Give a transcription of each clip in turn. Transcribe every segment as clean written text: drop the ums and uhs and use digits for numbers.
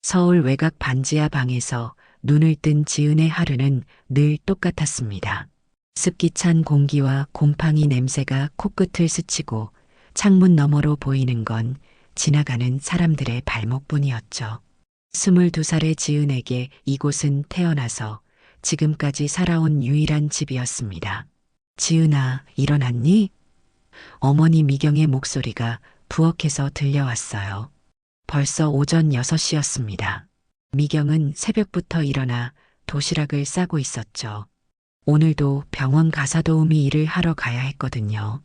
서울 외곽 반지하 방에서 눈을 뜬 지은의 하루는 늘 똑같았습니다. 습기 찬 공기와 곰팡이 냄새가 코끝을 스치고 창문 너머로 보이는 건 지나가는 사람들의 발목뿐이었죠. 22살의 지은에게 이곳은 태어나서 지금까지 살아온 유일한 집이었습니다. 지은아, 일어났니? 어머니 미경의 목소리가 부엌에서 들려왔어요. 벌써 오전 6시였습니다. 미경은 새벽부터 일어나 도시락을 싸고 있었죠. 오늘도 병원 가사도우미 일을 하러 가야 했거든요.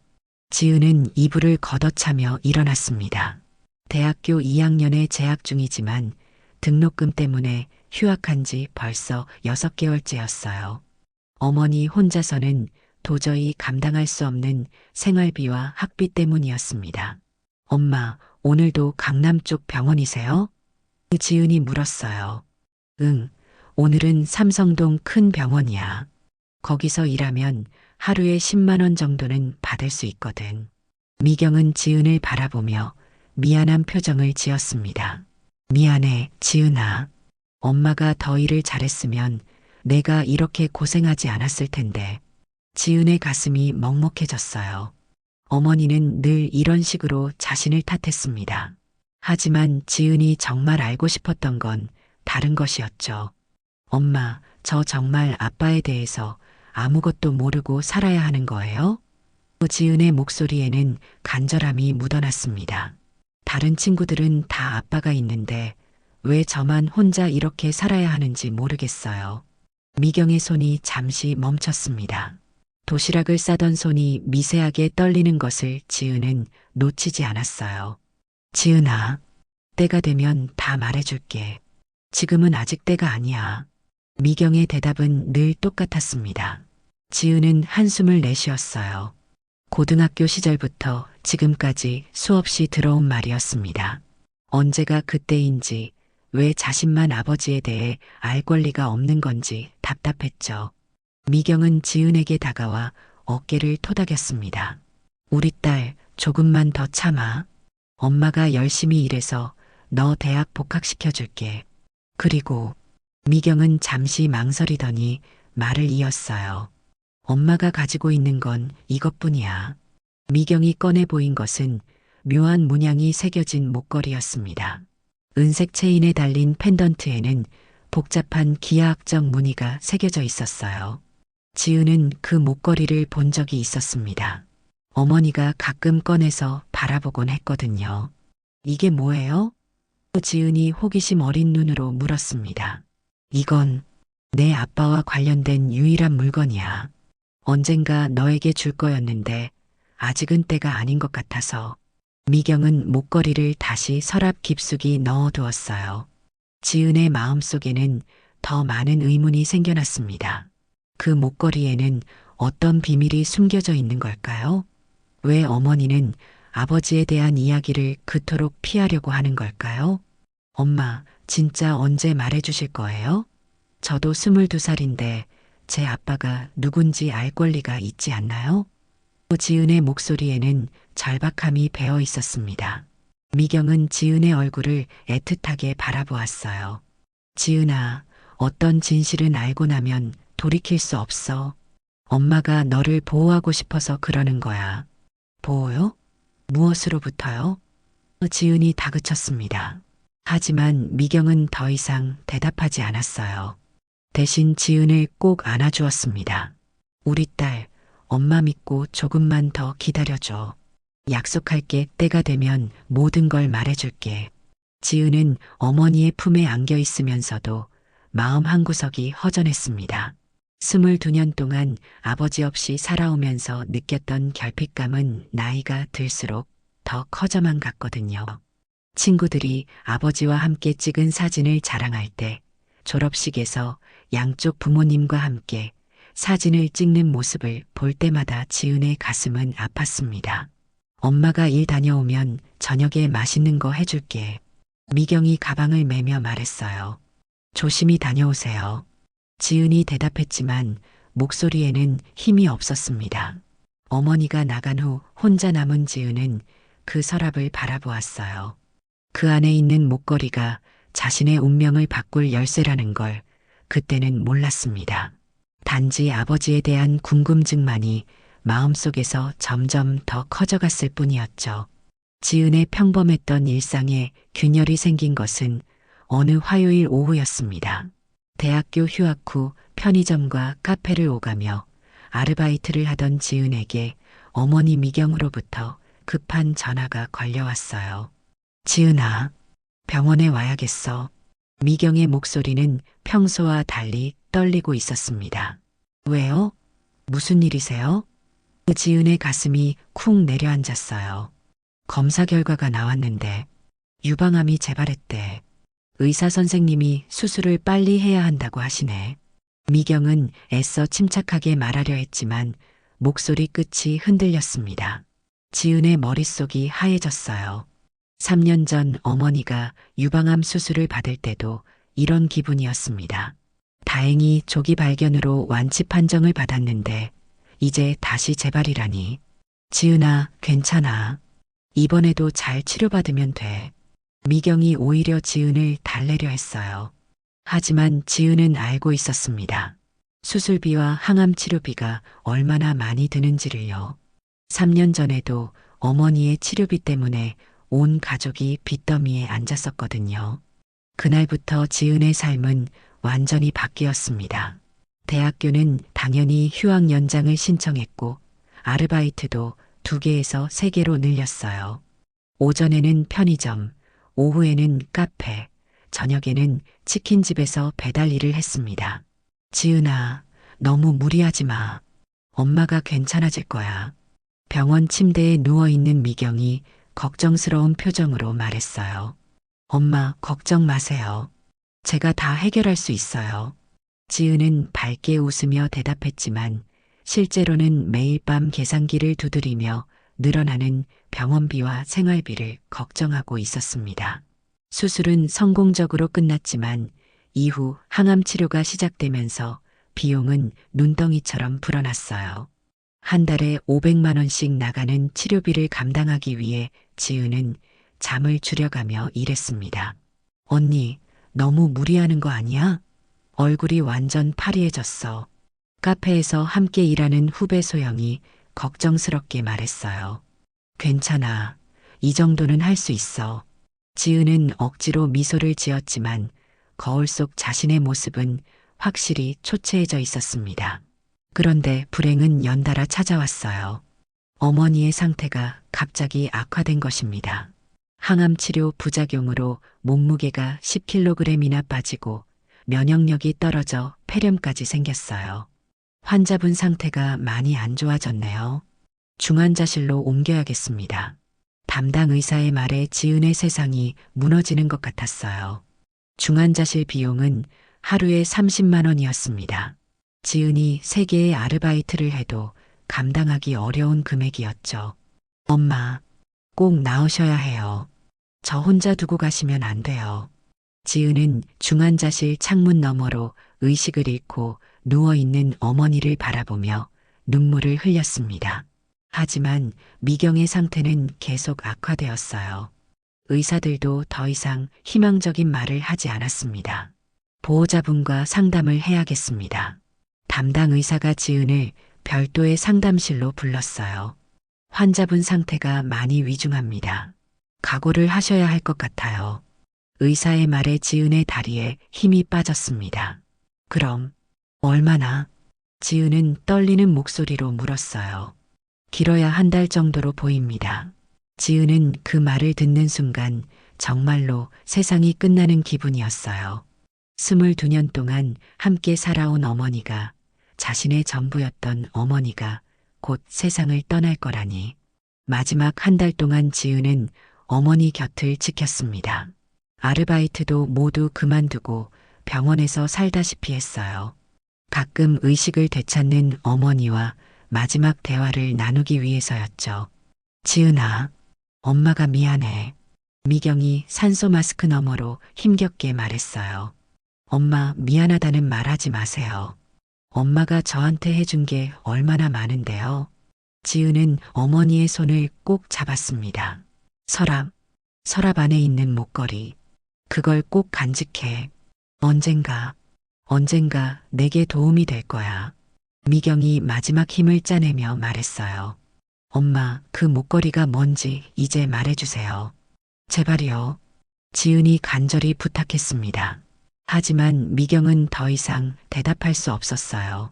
지은은 이불을 걷어차며 일어났습니다. 대학교 2학년에 재학 중이지만 등록금 때문에 휴학한 지 벌써 6개월째였어요. 어머니 혼자서는 도저히 감당할 수 없는 생활비와 학비 때문이었습니다. 엄마, 오늘도 강남 쪽 병원이세요? 지은이 물었어요. 응, 오늘은 삼성동 큰 병원이야. 거기서 일하면 하루에 10만 원 정도는 받을 수 있거든. 미경은 지은을 바라보며 미안한 표정을 지었습니다. 미안해, 지은아. 엄마가 더 일을 잘했으면 내가 이렇게 고생하지 않았을 텐데. 지은의 가슴이 먹먹해졌어요. 어머니는 늘 이런 식으로 자신을 탓했습니다. 하지만 지은이 정말 알고 싶었던 건 다른 것이었죠. 엄마, 저 정말 아빠에 대해서 아무것도 모르고 살아야 하는 거예요? 지은의 목소리에는 간절함이 묻어났습니다. 다른 친구들은 다 아빠가 있는데 왜 저만 혼자 이렇게 살아야 하는지 모르겠어요. 미경의 손이 잠시 멈췄습니다. 도시락을 싸던 손이 미세하게 떨리는 것을 지은은 놓치지 않았어요. 지은아, 때가 되면 다 말해줄게. 지금은 아직 때가 아니야. 미경의 대답은 늘 똑같았습니다. 지은은 한숨을 내쉬었어요. 고등학교 시절부터 지금까지 수없이 들어온 말이었습니다. 언제가 그때인지, 왜 자신만 아버지에 대해 알 권리가 없는 건지 답답했죠. 미경은 지은에게 다가와 어깨를 토닥였습니다. 우리 딸, 조금만 더 참아. 엄마가 열심히 일해서 너 대학 복학시켜줄게. 그리고 미경은 잠시 망설이더니 말을 이었어요. 엄마가 가지고 있는 건 이것뿐이야. 미경이 꺼내 보인 것은 묘한 문양이 새겨진 목걸이였습니다. 은색 체인에 달린 펜던트에는 복잡한 기하학적 무늬가 새겨져 있었어요. 지은은 그 목걸이를 본 적이 있었습니다. 어머니가 가끔 꺼내서 바라보곤 했거든요. 이게 뭐예요? 지은이 호기심 어린 눈으로 물었습니다. 이건 내 아빠와 관련된 유일한 물건이야. 언젠가 너에게 줄 거였는데 아직은 때가 아닌 것 같아서. 미경은 목걸이를 다시 서랍 깊숙이 넣어두었어요. 지은의 마음속에는 더 많은 의문이 생겨났습니다. 그 목걸이에는 어떤 비밀이 숨겨져 있는 걸까요? 왜 어머니는 아버지에 대한 이야기를 그토록 피하려고 하는 걸까요? 엄마, 진짜 언제 말해주실 거예요? 저도 22살인데 제 아빠가 누군지 알 권리가 있지 않나요? 지은의 목소리에는 절박함이 배어 있었습니다. 미경은 지은의 얼굴을 애틋하게 바라보았어요. 지은아, 어떤 진실은 알고 나면 돌이킬 수 없어. 엄마가 너를 보호하고 싶어서 그러는 거야. 보호요? 무엇으로부터요? 지은이 다그쳤습니다. 하지만 미경은 더 이상 대답하지 않았어요. 대신 지은을 꼭 안아주었습니다. 우리 딸, 엄마 믿고 조금만 더 기다려줘. 약속할게. 때가 되면 모든 걸 말해줄게. 지은은 어머니의 품에 안겨 있으면서도 마음 한구석이 허전했습니다. 22년 동안 아버지 없이 살아오면서 느꼈던 결핍감은 나이가 들수록 더 커져만 갔거든요. 친구들이 아버지와 함께 찍은 사진을 자랑할 때 졸업식에서 양쪽 부모님과 함께 사진을 찍는 모습을 볼 때마다 지은의 가슴은 아팠습니다. 엄마가 일 다녀오면 저녁에 맛있는 거 해줄게. 미경이 가방을 매며 말했어요. 조심히 다녀오세요. 지은이 대답했지만 목소리에는 힘이 없었습니다. 어머니가 나간 후 혼자 남은 지은은 그 서랍을 바라보았어요. 그 안에 있는 목걸이가 자신의 운명을 바꿀 열쇠라는 걸 그때는 몰랐습니다. 단지 아버지에 대한 궁금증만이 마음속에서 점점 더 커져갔을 뿐이었죠. 지은의 평범했던 일상에 균열이 생긴 것은 어느 화요일 오후였습니다. 대학교 휴학 후 편의점과 카페를 오가며 아르바이트를 하던 지은에게 어머니 미경으로부터 급한 전화가 걸려왔어요. 지은아, 병원에 와야겠어. 미경의 목소리는 평소와 달리 떨리고 있었습니다. 왜요? 무슨 일이세요? 지은의 가슴이 쿵 내려앉았어요. 검사 결과가 나왔는데 유방암이 재발했대. 의사 선생님이 수술을 빨리 해야 한다고 하시네. 미경은 애써 침착하게 말하려 했지만 목소리 끝이 흔들렸습니다. 지은의 머릿속이 하얘졌어요. 3년 전 어머니가 유방암 수술을 받을 때도 이런 기분이었습니다. 다행히 조기 발견으로 완치 판정을 받았는데 이제 다시 재발이라니. 지은아, 괜찮아. 이번에도 잘 치료받으면 돼. 미경이 오히려 지은을 달래려 했어요. 하지만 지은은 알고 있었습니다. 수술비와 항암 치료비가 얼마나 많이 드는지를요. 3년 전에도 어머니의 치료비 때문에 온 가족이 빚더미에 앉았었거든요. 그날부터 지은의 삶은 완전히 바뀌었습니다. 대학교는 당연히 휴학 연장을 신청했고 아르바이트도 2개에서 3개로 늘렸어요. 오전에는 편의점, 오후에는 카페, 저녁에는 치킨집에서 배달 일을 했습니다. 지은아, 너무 무리하지 마. 엄마가 괜찮아질 거야. 병원 침대에 누워있는 미경이 걱정스러운 표정으로 말했어요. 엄마, 걱정 마세요. 제가 다 해결할 수 있어요. 지은은 밝게 웃으며 대답했지만 실제로는 매일 밤 계산기를 두드리며 늘어나는 병원비와 생활비를 걱정하고 있었습니다. 수술은 성공적으로 끝났지만 이후 항암 치료가 시작되면서 비용은 눈덩이처럼 불어났어요. 한 달에 500만 원씩 나가는 치료비를 감당하기 위해 지은은 잠을 줄여가며 일했습니다. 언니, 너무 무리하는 거 아니야? 얼굴이 완전 파리해졌어. 카페에서 함께 일하는 후배 소영이 걱정스럽게 말했어요. 괜찮아. 이 정도는 할 수 있어. 지은은 억지로 미소를 지었지만 거울 속 자신의 모습은 확실히 초췌해져 있었습니다. 그런데 불행은 연달아 찾아왔어요. 어머니의 상태가 갑자기 악화된 것입니다. 항암 치료 부작용으로 몸무게가 10kg이나 빠지고 면역력이 떨어져 폐렴까지 생겼어요. 환자분 상태가 많이 안 좋아졌네요. 중환자실로 옮겨야겠습니다. 담당 의사의 말에 지은의 세상이 무너지는 것 같았어요. 중환자실 비용은 하루에 30만 원이었습니다. 지은이 3개의 아르바이트를 해도 감당하기 어려운 금액이었죠. 엄마, 꼭 나으셔야 해요. 저 혼자 두고 가시면 안 돼요. 지은은 중환자실 창문 너머로 의식을 잃고 누워있는 어머니를 바라보며 눈물을 흘렸습니다. 하지만 미경의 상태는 계속 악화되었어요. 의사들도 더 이상 희망적인 말을 하지 않았습니다. 보호자분과 상담을 해야겠습니다. 담당 의사가 지은을 별도의 상담실로 불렀어요. 환자분 상태가 많이 위중합니다. 각오를 하셔야 할 것 같아요. 의사의 말에 지은의 다리에 힘이 빠졌습니다. 그럼 얼마나? 지은은 떨리는 목소리로 물었어요. 길어야 한 달 정도로 보입니다. 지은은 그 말을 듣는 순간 정말로 세상이 끝나는 기분이었어요. 22년 동안 함께 살아온 어머니가, 자신의 전부였던 어머니가 곧 세상을 떠날 거라니. 마지막 한 달 동안 지은은 어머니 곁을 지켰습니다. 아르바이트도 모두 그만두고 병원에서 살다시피 했어요. 가끔 의식을 되찾는 어머니와 마지막 대화를 나누기 위해서였죠. 지은아, 엄마가 미안해. 미경이 산소 마스크 너머로 힘겹게 말했어요. 엄마 미안하다는 말 하지 마세요. 엄마가 저한테 해준 게 얼마나 많은데요. 지은은 어머니의 손을 꼭 잡았습니다. 서랍 안에 있는 목걸이. 그걸 꼭 간직해. 언젠가 내게 도움이 될 거야. 미경이 마지막 힘을 짜내며 말했어요. 엄마, 그 목걸이가 뭔지 이제 말해주세요. 제발이요. 지은이 간절히 부탁했습니다. 하지만 미경은 더 이상 대답할 수 없었어요.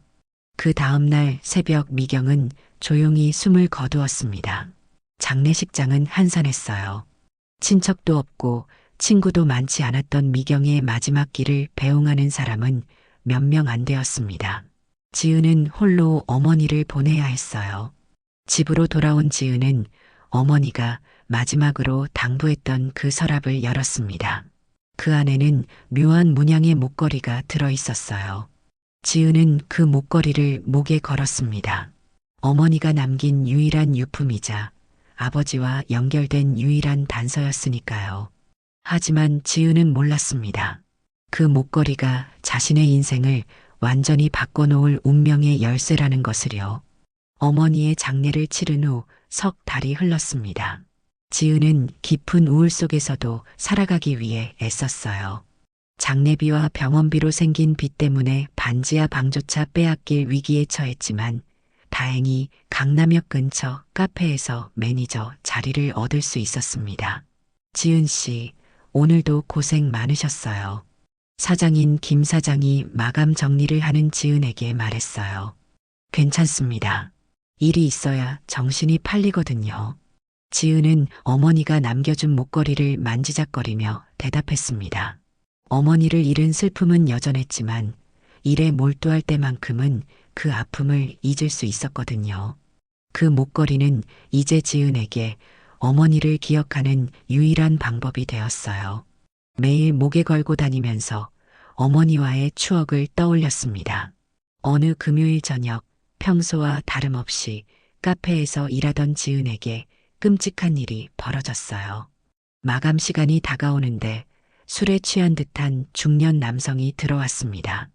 그 다음날 새벽 미경은 조용히 숨을 거두었습니다. 장례식장은 한산했어요. 친척도 없고 친구도 많지 않았던 미경의 마지막 길을 배웅하는 사람은 몇 명 안 되었습니다. 지은은 홀로 어머니를 보내야 했어요. 집으로 돌아온 지은은 어머니가 마지막으로 당부했던 그 서랍을 열었습니다. 그 안에는 묘한 문양의 목걸이가 들어 있었어요. 지은은 그 목걸이를 목에 걸었습니다. 어머니가 남긴 유일한 유품이자 아버지와 연결된 유일한 단서였으니까요. 하지만 지은은 몰랐습니다. 그 목걸이가 자신의 인생을 완전히 바꿔놓을 운명의 열쇠라는 것을요. 어머니의 장례를 치른 후 석 달이 흘렀습니다. 지은은 깊은 우울 속에서도 살아가기 위해 애썼어요. 장례비와 병원비로 생긴 빚 때문에 반지하 방조차 빼앗길 위기에 처했지만 다행히 강남역 근처 카페에서 매니저 자리를 얻을 수 있었습니다. 지은 씨, 오늘도 고생 많으셨어요. 사장인 김 사장이 마감 정리를 하는 지은에게 말했어요. 괜찮습니다. 일이 있어야 정신이 팔리거든요. 지은은 어머니가 남겨준 목걸이를 만지작거리며 대답했습니다. 어머니를 잃은 슬픔은 여전했지만 일에 몰두할 때만큼은 그 아픔을 잊을 수 있었거든요. 그 목걸이는 이제 지은에게 어머니를 기억하는 유일한 방법이 되었어요. 매일 목에 걸고 다니면서 어머니와의 추억을 떠올렸습니다. 어느 금요일 저녁, 평소와 다름없이 카페에서 일하던 지은에게 끔찍한 일이 벌어졌어요. 마감 시간이 다가오는데 술에 취한 듯한 중년 남성이 들어왔습니다.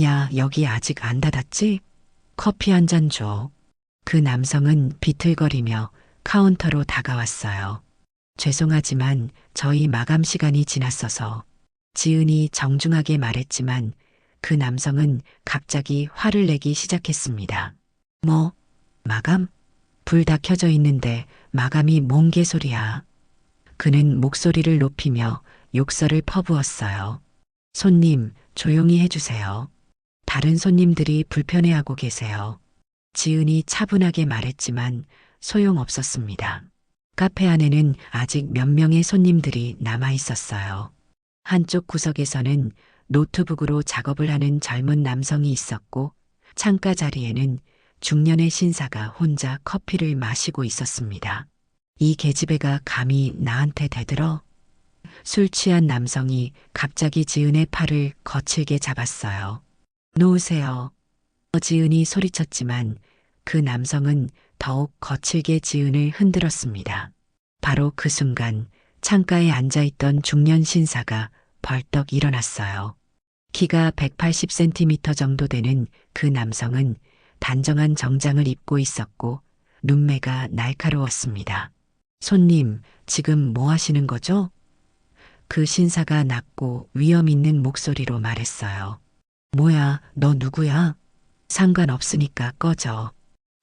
야, 여기 아직 안 닫았지? 커피 한 잔 줘. 그 남성은 비틀거리며 카운터로 다가왔어요. 죄송하지만 저희 마감 시간이 지났어서. 지은이 정중하게 말했지만 그 남성은 갑자기 화를 내기 시작했습니다. 뭐? 마감? 불 다 켜져 있는데 마감이 뭔 개소리야. 그는 목소리를 높이며 욕설을 퍼부었어요. 손님, 조용히 해주세요. 다른 손님들이 불편해하고 계세요. 지은이 차분하게 말했지만 소용없었습니다. 카페 안에는 아직 몇 명의 손님들이 남아 있었어요. 한쪽 구석에서는 노트북으로 작업을 하는 젊은 남성이 있었고 창가 자리에는 중년의 신사가 혼자 커피를 마시고 있었습니다. 이 계집애가 감히 나한테 대들어? 술 취한 남성이 갑자기 지은의 팔을 거칠게 잡았어요. 놓으세요. 지은이 소리쳤지만 그 남성은 더욱 거칠게 지은을 흔들었습니다. 바로 그 순간 창가에 앉아있던 중년 신사가 벌떡 일어났어요. 키가 180cm 정도 되는 그 남성은 단정한 정장을 입고 있었고 눈매가 날카로웠습니다. 손님, 지금 뭐 하시는 거죠? 그 신사가 낮고 위험 있는 목소리로 말했어요. 뭐야, 너 누구야? 상관없으니까 꺼져.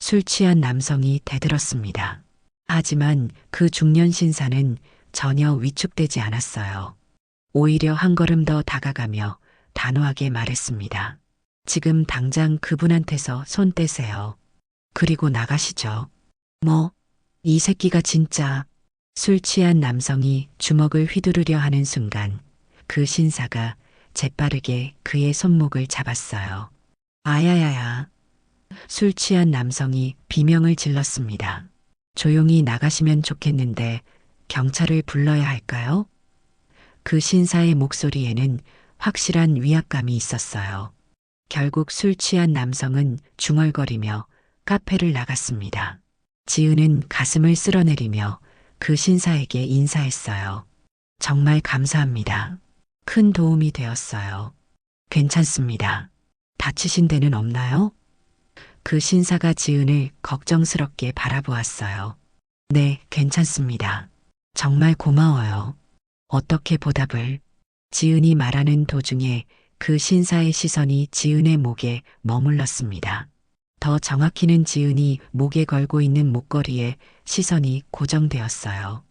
술 취한 남성이 대들었습니다. 하지만 그 중년 신사는 전혀 위축되지 않았어요. 오히려 한 걸음 더 다가가며 단호하게 말했습니다. 지금 당장 그분한테서 손 떼세요. 그리고 나가시죠. 뭐? 이 새끼가 진짜. 술 취한 남성이 주먹을 휘두르려 하는 순간 그 신사가 재빠르게 그의 손목을 잡았어요. 아야야야. 술 취한 남성이 비명을 질렀습니다. 조용히 나가시면 좋겠는데 경찰을 불러야 할까요? 그 신사의 목소리에는 확실한 위압감이 있었어요. 결국 술 취한 남성은 중얼거리며 카페를 나갔습니다. 지은은 가슴을 쓸어내리며 그 신사에게 인사했어요. 정말 감사합니다. 큰 도움이 되었어요. 괜찮습니다. 다치신 데는 없나요? 그 신사가 지은을 걱정스럽게 바라보았어요. 네, 괜찮습니다. 정말 고마워요. 어떻게 보답을? 지은이 말하는 도중에 그 신사의 시선이 지은의 목에 머물렀습니다. 더 정확히는 지은이 목에 걸고 있는 목걸이에 시선이 고정되었어요.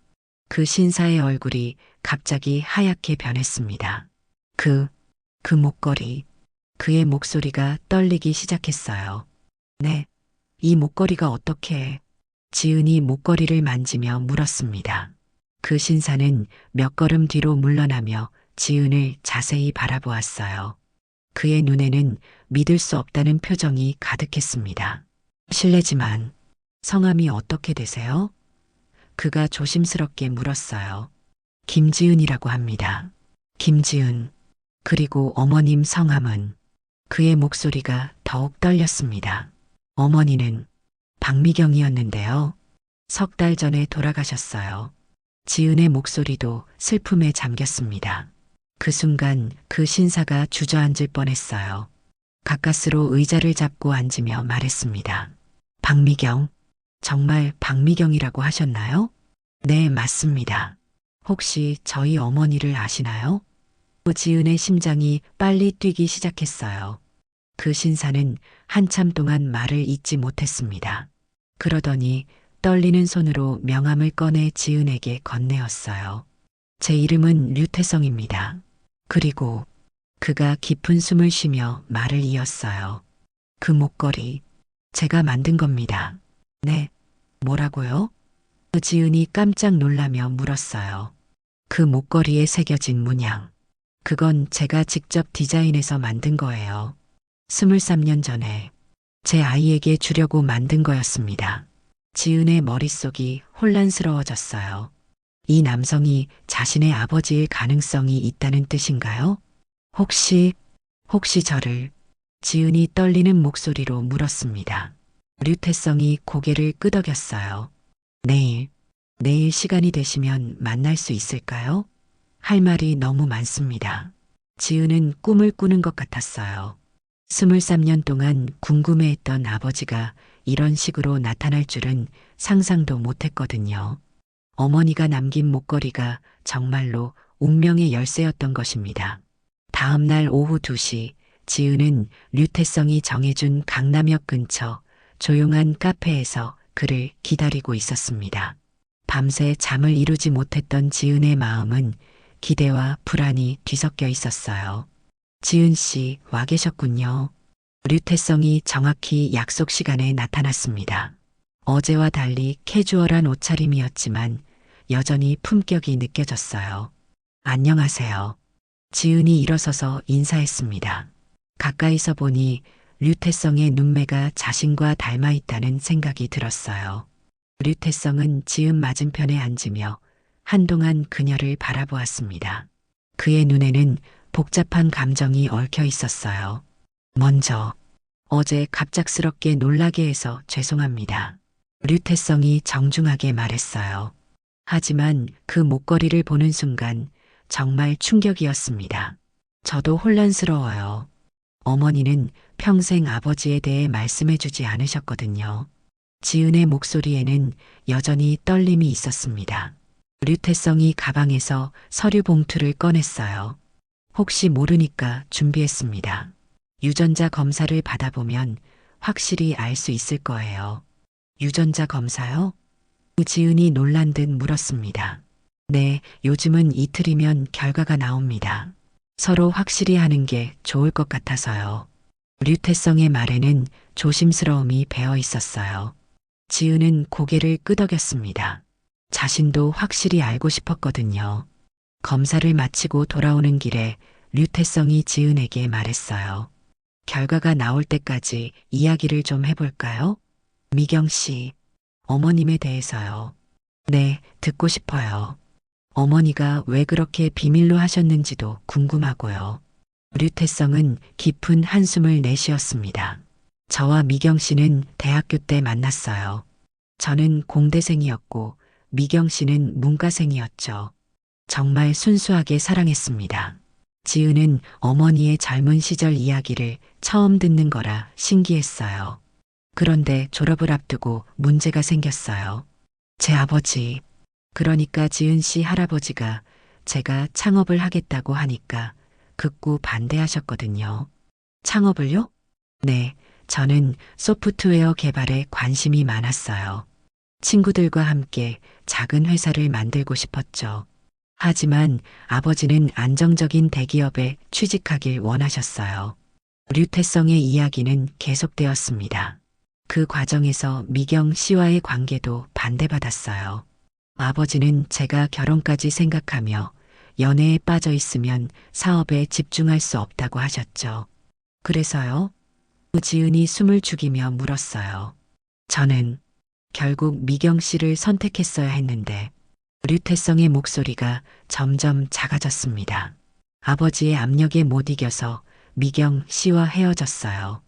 그 신사의 얼굴이 갑자기 하얗게 변했습니다. 그 목걸이, 그의 목소리가 떨리기 시작했어요. 네, 이 목걸이가 어떻게... 지은이 목걸이를 만지며 물었습니다. 그 신사는 몇 걸음 뒤로 물러나며 지은을 자세히 바라보았어요. 그의 눈에는 믿을 수 없다는 표정이 가득했습니다. 실례지만 성함이 어떻게 되세요? 그가 조심스럽게 물었어요. 김지은이라고 합니다. 김지은. 그리고 어머님 성함은? 그의 목소리가 더욱 떨렸습니다. 어머니는 박미경이었는데요. 석 달 전에 돌아가셨어요. 지은의 목소리도 슬픔에 잠겼습니다. 그 순간 그 신사가 주저앉을 뻔했어요. 가까스로 의자를 잡고 앉으며 말했습니다. 박미경, 정말 박미경이라고 하셨나요? 네, 맞습니다. 혹시 저희 어머니를 아시나요? 지은의 심장이 빨리 뛰기 시작했어요. 그 신사는 한참 동안 말을 잇지 못했습니다. 그러더니 떨리는 손으로 명함을 꺼내 지은에게 건네었어요. 제 이름은 류태성입니다. 그리고 그가 깊은 숨을 쉬며 말을 이었어요. 그 목걸이, 제가 만든 겁니다. 네, 뭐라고요? 지은이 깜짝 놀라며 물었어요. 그 목걸이에 새겨진 문양. 그건 제가 직접 디자인해서 만든 거예요. 23년 전에 제 아이에게 주려고 만든 거였습니다. 지은의 머릿속이 혼란스러워졌어요. 이 남성이 자신의 아버지일 가능성이 있다는 뜻인가요? 혹시 저를? 지은이 떨리는 목소리로 물었습니다. 류태성이 고개를 끄덕였어요. 내일 시간이 되시면 만날 수 있을까요? 할 말이 너무 많습니다. 지은은 꿈을 꾸는 것 같았어요. 23년 동안 궁금해했던 아버지가 이런 식으로 나타날 줄은 상상도 못했거든요. 어머니가 남긴 목걸이가 정말로 운명의 열쇠였던 것입니다. 다음 날 오후 2시, 지은은 류태성이 정해준 강남역 근처 조용한 카페에서 그를 기다리고 있었습니다. 밤새 잠을 이루지 못했던 지은의 마음은 기대와 불안이 뒤섞여 있었어요. 지은 씨, 와 계셨군요. 류태성이 정확히 약속 시간에 나타났습니다. 어제와 달리 캐주얼한 옷차림이었지만 여전히 품격이 느껴졌어요. 안녕하세요. 지은이 일어서서 인사했습니다. 가까이서 보니 류태성의 눈매가 자신과 닮아 있다는 생각이 들었어요. 류태성은 지은 맞은편에 앉으며 한동안 그녀를 바라보았습니다. 그의 눈에는 복잡한 감정이 얽혀 있었어요. 먼저, 어제 갑작스럽게 놀라게 해서 죄송합니다. 류태성이 정중하게 말했어요. 하지만 그 목걸이를 보는 순간 정말 충격이었습니다. 저도 혼란스러워요. 어머니는 평생 아버지에 대해 말씀해주지 않으셨거든요. 지은의 목소리에는 여전히 떨림이 있었습니다. 류태성이 가방에서 서류 봉투를 꺼냈어요. 혹시 모르니까 준비했습니다. 유전자 검사를 받아보면 확실히 알 수 있을 거예요. 유전자 검사요? 지은이 놀란 듯 물었습니다. 네, 요즘은 이틀이면 결과가 나옵니다. 서로 확실히 하는 게 좋을 것 같아서요. 류태성의 말에는 조심스러움이 배어 있었어요. 지은은 고개를 끄덕였습니다. 자신도 확실히 알고 싶었거든요. 검사를 마치고 돌아오는 길에 류태성이 지은에게 말했어요. 결과가 나올 때까지 이야기를 좀 해볼까요? 미경 씨, 어머님에 대해서요. 네, 듣고 싶어요. 어머니가 왜 그렇게 비밀로 하셨는지도 궁금하고요. 류태성은 깊은 한숨을 내쉬었습니다. 저와 미경 씨는 대학교 때 만났어요. 저는 공대생이었고 미경 씨는 문과생이었죠. 정말 순수하게 사랑했습니다. 지은은 어머니의 젊은 시절 이야기를 처음 듣는 거라 신기했어요. 그런데 졸업을 앞두고 문제가 생겼어요. 제 아버지, 그러니까 지은 씨 할아버지가 제가 창업을 하겠다고 하니까 극구 반대하셨거든요. 창업을요? 네, 저는 소프트웨어 개발에 관심이 많았어요. 친구들과 함께 작은 회사를 만들고 싶었죠. 하지만 아버지는 안정적인 대기업에 취직하길 원하셨어요. 류태성의 이야기는 계속되었습니다. 그 과정에서 미경 씨와의 관계도 반대받았어요. 아버지는 제가 결혼까지 생각하며 연애에 빠져 있으면 사업에 집중할 수 없다고 하셨죠. 그래서요? 지은이 숨을 죽이며 물었어요. 저는 결국 미경 씨를 선택했어야 했는데 류태성의 목소리가 점점 작아졌습니다. 아버지의 압력에 못 이겨서 미경 씨와 헤어졌어요.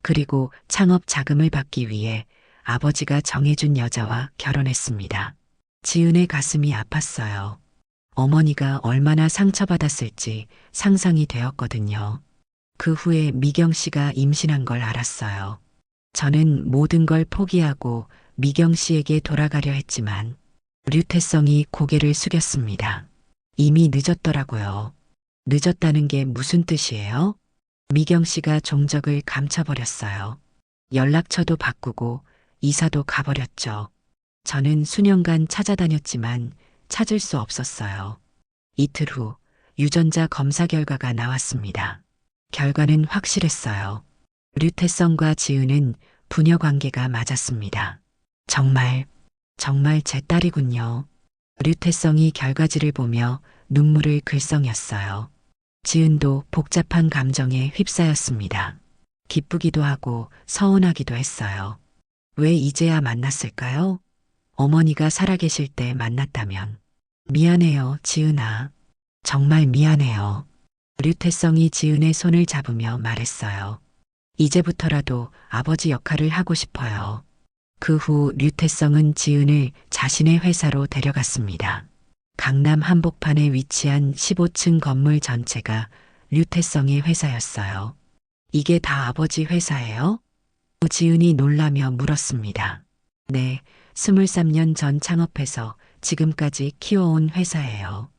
그리고 창업 자금을 받기 위해 아버지가 정해준 여자와 결혼했습니다. 지은의 가슴이 아팠어요. 어머니가 얼마나 상처받았을지 상상이 되었거든요. 그 후에 미경 씨가 임신한 걸 알았어요. 저는 모든 걸 포기하고 미경 씨에게 돌아가려 했지만 류태성이 고개를 숙였습니다. 이미 늦었더라고요. 늦었다는 게 무슨 뜻이에요? 미경 씨가 종적을 감춰버렸어요. 연락처도 바꾸고 이사도 가버렸죠. 저는 수년간 찾아다녔지만 찾을 수 없었어요. 이틀 후 유전자 검사 결과가 나왔습니다. 결과는 확실했어요. 류태성과 지은은 부녀 관계가 맞았습니다. 정말 제 딸이군요. 류태성이 결과지를 보며 눈물을 글썽였어요. 지은도 복잡한 감정에 휩싸였습니다. 기쁘기도 하고 서운하기도 했어요. 왜 이제야 만났을까요? 어머니가 살아계실 때 만났다면. 미안해요, 지은아. 정말 미안해요. 류태성이 지은의 손을 잡으며 말했어요. 이제부터라도 아버지 역할을 하고 싶어요. 그 후 류태성은 지은을 자신의 회사로 데려갔습니다. 강남 한복판에 위치한 15층 건물 전체가 류태성의 회사였어요. 이게 다 아버지 회사예요? 지은이 놀라며 물었습니다. 네, 23년 전 창업해서 지금까지 키워온 회사예요.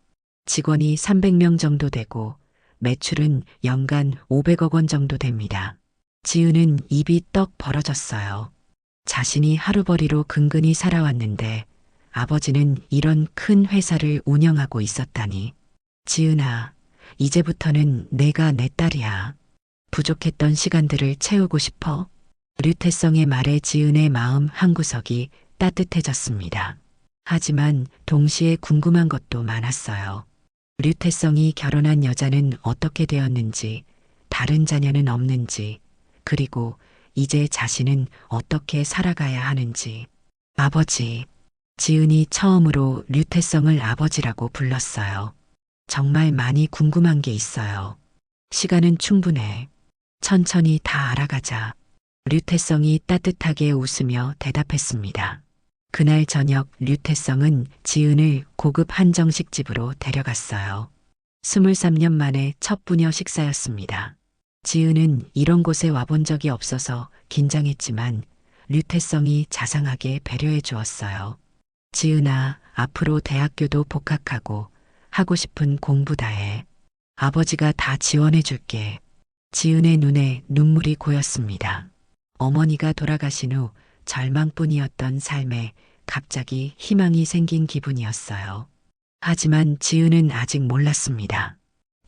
직원이 300명 정도 되고 매출은 연간 500억 원 정도 됩니다. 지은은 입이 떡 벌어졌어요. 자신이 하루벌이로 근근히 살아왔는데 아버지는 이런 큰 회사를 운영하고 있었다니. 지은아, 이제부터는 내가 내 딸이야. 부족했던 시간들을 채우고 싶어. 류태성의 말에 지은의 마음 한구석이 따뜻해졌습니다. 하지만 동시에 궁금한 것도 많았어요. 류태성이 결혼한 여자는 어떻게 되었는지, 다른 자녀는 없는지, 그리고 이제 자신은 어떻게 살아가야 하는지. 아버지. 지은이 처음으로 류태성을 아버지라고 불렀어요. 정말 많이 궁금한 게 있어요. 시간은 충분해. 천천히 다 알아가자. 류태성이 따뜻하게 웃으며 대답했습니다. 그날 저녁 류태성은 지은을 고급 한정식 집으로 데려갔어요. 23년 만에 첫 부녀 식사였습니다. 지은은 이런 곳에 와본 적이 없어서 긴장했지만 류태성이 자상하게 배려해 주었어요. 지은아, 앞으로 대학교도 복학하고 하고 싶은 공부 다 해. 아버지가 다 지원해 줄게. 지은의 눈에 눈물이 고였습니다. 어머니가 돌아가신 후 절망뿐이었던 삶에 갑자기 희망이 생긴 기분이었어요. 하지만 지은은 아직 몰랐습니다.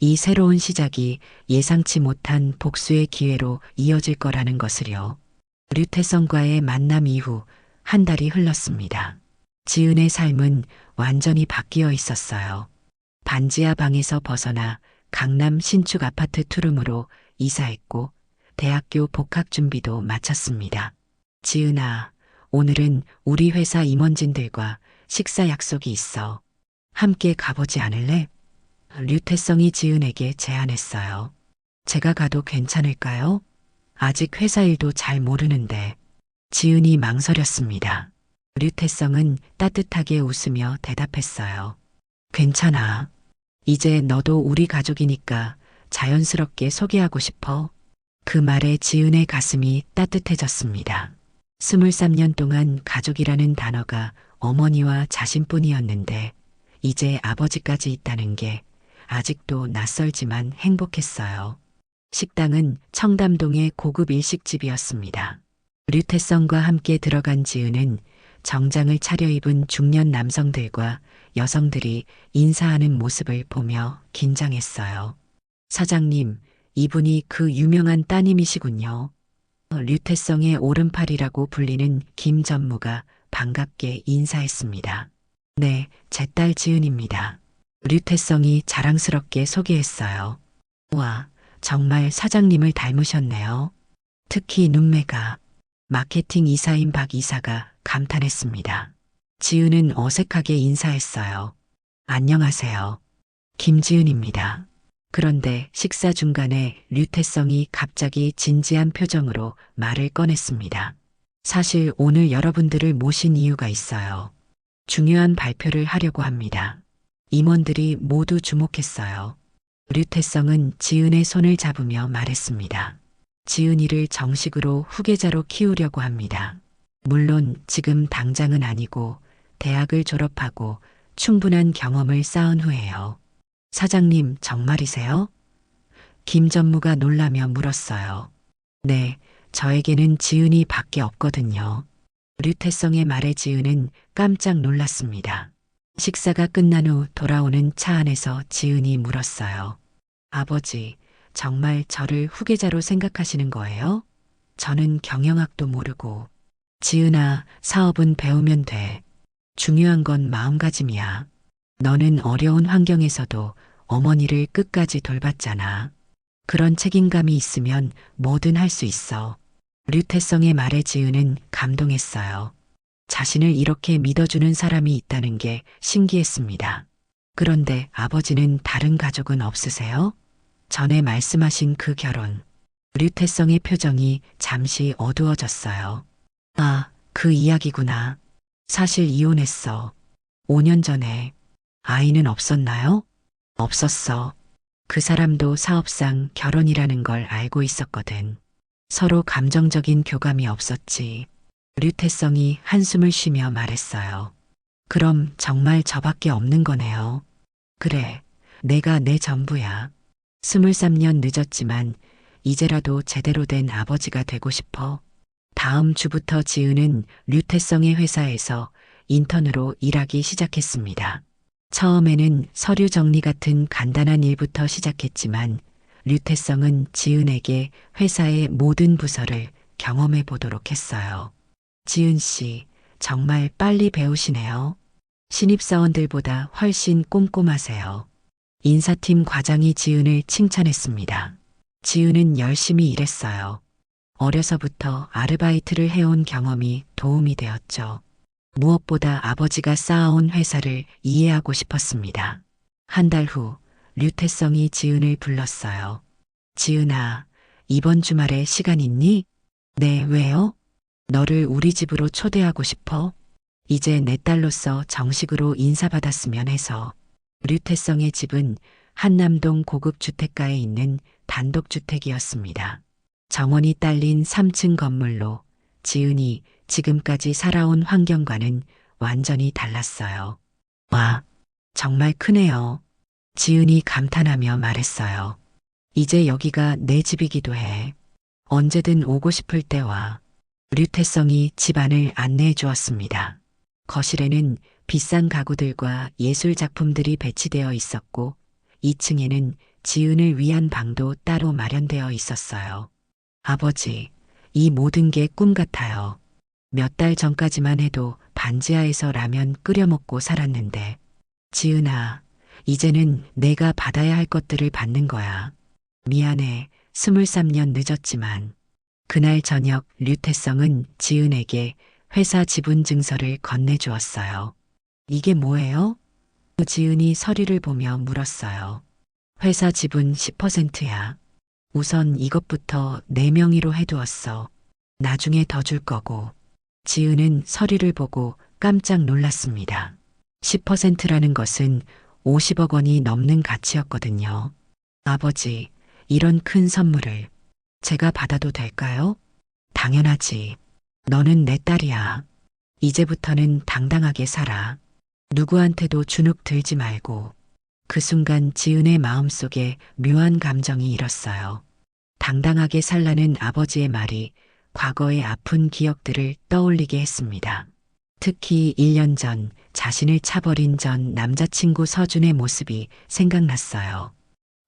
이 새로운 시작이 예상치 못한 복수의 기회로 이어질 거라는 것을요. 류태성과의 만남 이후 한 달이 흘렀습니다. 지은의 삶은 완전히 바뀌어 있었어요. 반지하 방에서 벗어나 강남 신축 아파트 투룸으로 이사했고 대학교 복학 준비도 마쳤습니다. 지은아, 오늘은 우리 회사 임원진들과 식사 약속이 있어. 함께 가보지 않을래? 류태성이 지은에게 제안했어요. 제가 가도 괜찮을까요? 아직 회사 일도 잘 모르는데. 지은이 망설였습니다. 류태성은 따뜻하게 웃으며 대답했어요. 괜찮아. 이제 너도 우리 가족이니까 자연스럽게 소개하고 싶어. 그 말에 지은의 가슴이 따뜻해졌습니다. 23년 동안 가족이라는 단어가 어머니와 자신뿐이었는데 이제 아버지까지 있다는 게 아직도 낯설지만 행복했어요. 식당은 청담동의 고급 일식집이었습니다. 류태성과 함께 들어간 지은은 정장을 차려입은 중년 남성들과 여성들이 인사하는 모습을 보며 긴장했어요. 사장님, 이분이 그 유명한 따님이시군요. 류태성의 오른팔이라고 불리는 김 전무가 반갑게 인사했습니다. 네, 제 딸 지은입니다. 류태성이 자랑스럽게 소개했어요. 와, 정말 사장님을 닮으셨네요. 특히 눈매가. 마케팅 이사인 박 이사가 감탄했습니다. 지은은 어색하게 인사했어요. 안녕하세요. 김지은입니다. 그런데 식사 중간에 류태성이 갑자기 진지한 표정으로 말을 꺼냈습니다. 사실 오늘 여러분들을 모신 이유가 있어요. 중요한 발표를 하려고 합니다. 임원들이 모두 주목했어요. 류태성은 지은의 손을 잡으며 말했습니다. 지은이를 정식으로 후계자로 키우려고 합니다. 물론 지금 당장은 아니고 대학을 졸업하고 충분한 경험을 쌓은 후에요. 사장님 정말이세요? 김 전무가 놀라며 물었어요. 네, 저에게는 지은이 밖에 없거든요. 류태성의 말에 지은은 깜짝 놀랐습니다. 식사가 끝난 후 돌아오는 차 안에서 지은이 물었어요. 아버지, 정말 저를 후계자로 생각하시는 거예요? 저는 경영학도 모르고. 지은아, 사업은 배우면 돼. 중요한 건 마음가짐이야. 너는 어려운 환경에서도 어머니를 끝까지 돌봤잖아. 그런 책임감이 있으면 뭐든 할 수 있어. 류태성의 말에 지은은 감동했어요. 자신을 이렇게 믿어주는 사람이 있다는 게 신기했습니다. 그런데 아버지는 다른 가족은 없으세요? 전에 말씀하신 그 결혼. 류태성의 표정이 잠시 어두워졌어요. 아, 그 이야기구나. 사실 이혼했어. 5년 전에. 아이는 없었나요? 없었어. 그 사람도 사업상 결혼이라는 걸 알고 있었거든. 서로 감정적인 교감이 없었지. 류태성이 한숨을 쉬며 말했어요. 그럼 정말 저밖에 없는 거네요. 그래, 내가 내 전부야. 23년 늦었지만 이제라도 제대로 된 아버지가 되고 싶어. 다음 주부터 지은은 류태성의 회사에서 인턴으로 일하기 시작했습니다. 처음에는 서류 정리 같은 간단한 일부터 시작했지만 류태성은 지은에게 회사의 모든 부서를 경험해 보도록 했어요. 지은 씨, 정말 빨리 배우시네요. 신입사원들보다 훨씬 꼼꼼하세요. 인사팀 과장이 지은을 칭찬했습니다. 지은은 열심히 일했어요. 어려서부터 아르바이트를 해온 경험이 도움이 되었죠. 무엇보다 아버지가 쌓아온 회사를 이해하고 싶었습니다. 한 달 후, 류태성이 지은을 불렀어요. 지은아, 이번 주말에 시간 있니? 네, 왜요? 너를 우리 집으로 초대하고 싶어. 이제 내 딸로서 정식으로 인사받았으면 해서. 류태성의 집은 한남동 고급 주택가에 있는 단독주택이었습니다. 정원이 딸린 3층 건물로 지은이 지금까지 살아온 환경과는 완전히 달랐어요. 와, 정말 크네요. 지은이 감탄하며 말했어요. 이제 여기가 내 집이기도 해. 언제든 오고 싶을 때 와. 류태성이 집 안을 안내해 주었습니다. 거실에는 비싼 가구들과 예술 작품들이 배치되어 있었고 2층에는 지은을 위한 방도 따로 마련되어 있었어요. 아버지, 이 모든 게 꿈 같아요. 몇 달 전까지만 해도 반지하에서 라면 끓여 먹고 살았는데. 지은아, 이제는 내가 받아야 할 것들을 받는 거야. 미안해, 23년 늦었지만. 그날 저녁 류태성은 지은에게 회사 지분 증서를 건네주었어요. 이게 뭐예요? 지은이 서류를 보며 물었어요. 회사 지분 10%야. 우선 이것부터 내 명의로 해두었어. 나중에 더 줄 거고. 지은은 서류를 보고 깜짝 놀랐습니다. 10%라는 것은 50억 원이 넘는 가치였거든요. 아버지, 이런 큰 선물을 제가 받아도 될까요? 당연하지. 너는 내 딸이야. 이제부터는 당당하게 살아. 누구한테도 주눅 들지 말고. 그 순간 지은의 마음속에 묘한 감정이 일었어요. 당당하게 살라는 아버지의 말이 과거의 아픈 기억들을 떠올리게 했습니다. 특히 1년 전 자신을 차버린 전 남자친구 서준의 모습이 생각났어요.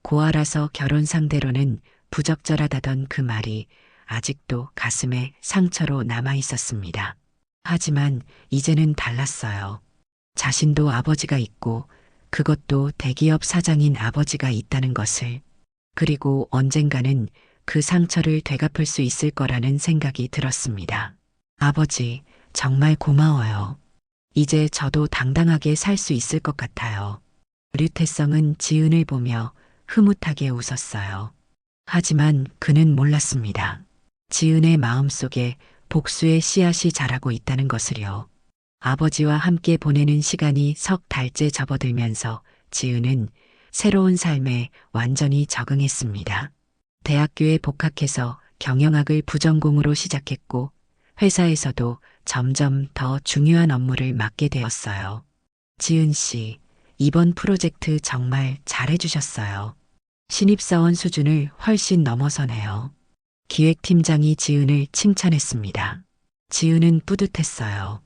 고아라서 결혼 상대로는 부적절하다던 그 말이 아직도 가슴에 상처로 남아 있었습니다. 하지만 이제는 달랐어요. 자신도 아버지가 있고 그것도 대기업 사장인 아버지가 있다는 것을, 그리고 언젠가는 그 상처를 되갚을 수 있을 거라는 생각이 들었습니다. 아버지, 정말 고마워요. 이제 저도 당당하게 살 수 있을 것 같아요. 류태성은 지은을 보며 흐뭇하게 웃었어요. 하지만 그는 몰랐습니다. 지은의 마음속에 복수의 씨앗이 자라고 있다는 것을요. 아버지와 함께 보내는 시간이 석 달째 접어들면서 지은은 새로운 삶에 완전히 적응했습니다. 대학교에 복학해서 경영학을 부전공으로 시작했고 회사에서도 점점 더 중요한 업무를 맡게 되었어요. 지은 씨, 이번 프로젝트 정말 잘해주셨어요. 신입사원 수준을 훨씬 넘어서네요. 기획팀장이 지은을 칭찬했습니다. 지은은 뿌듯했어요.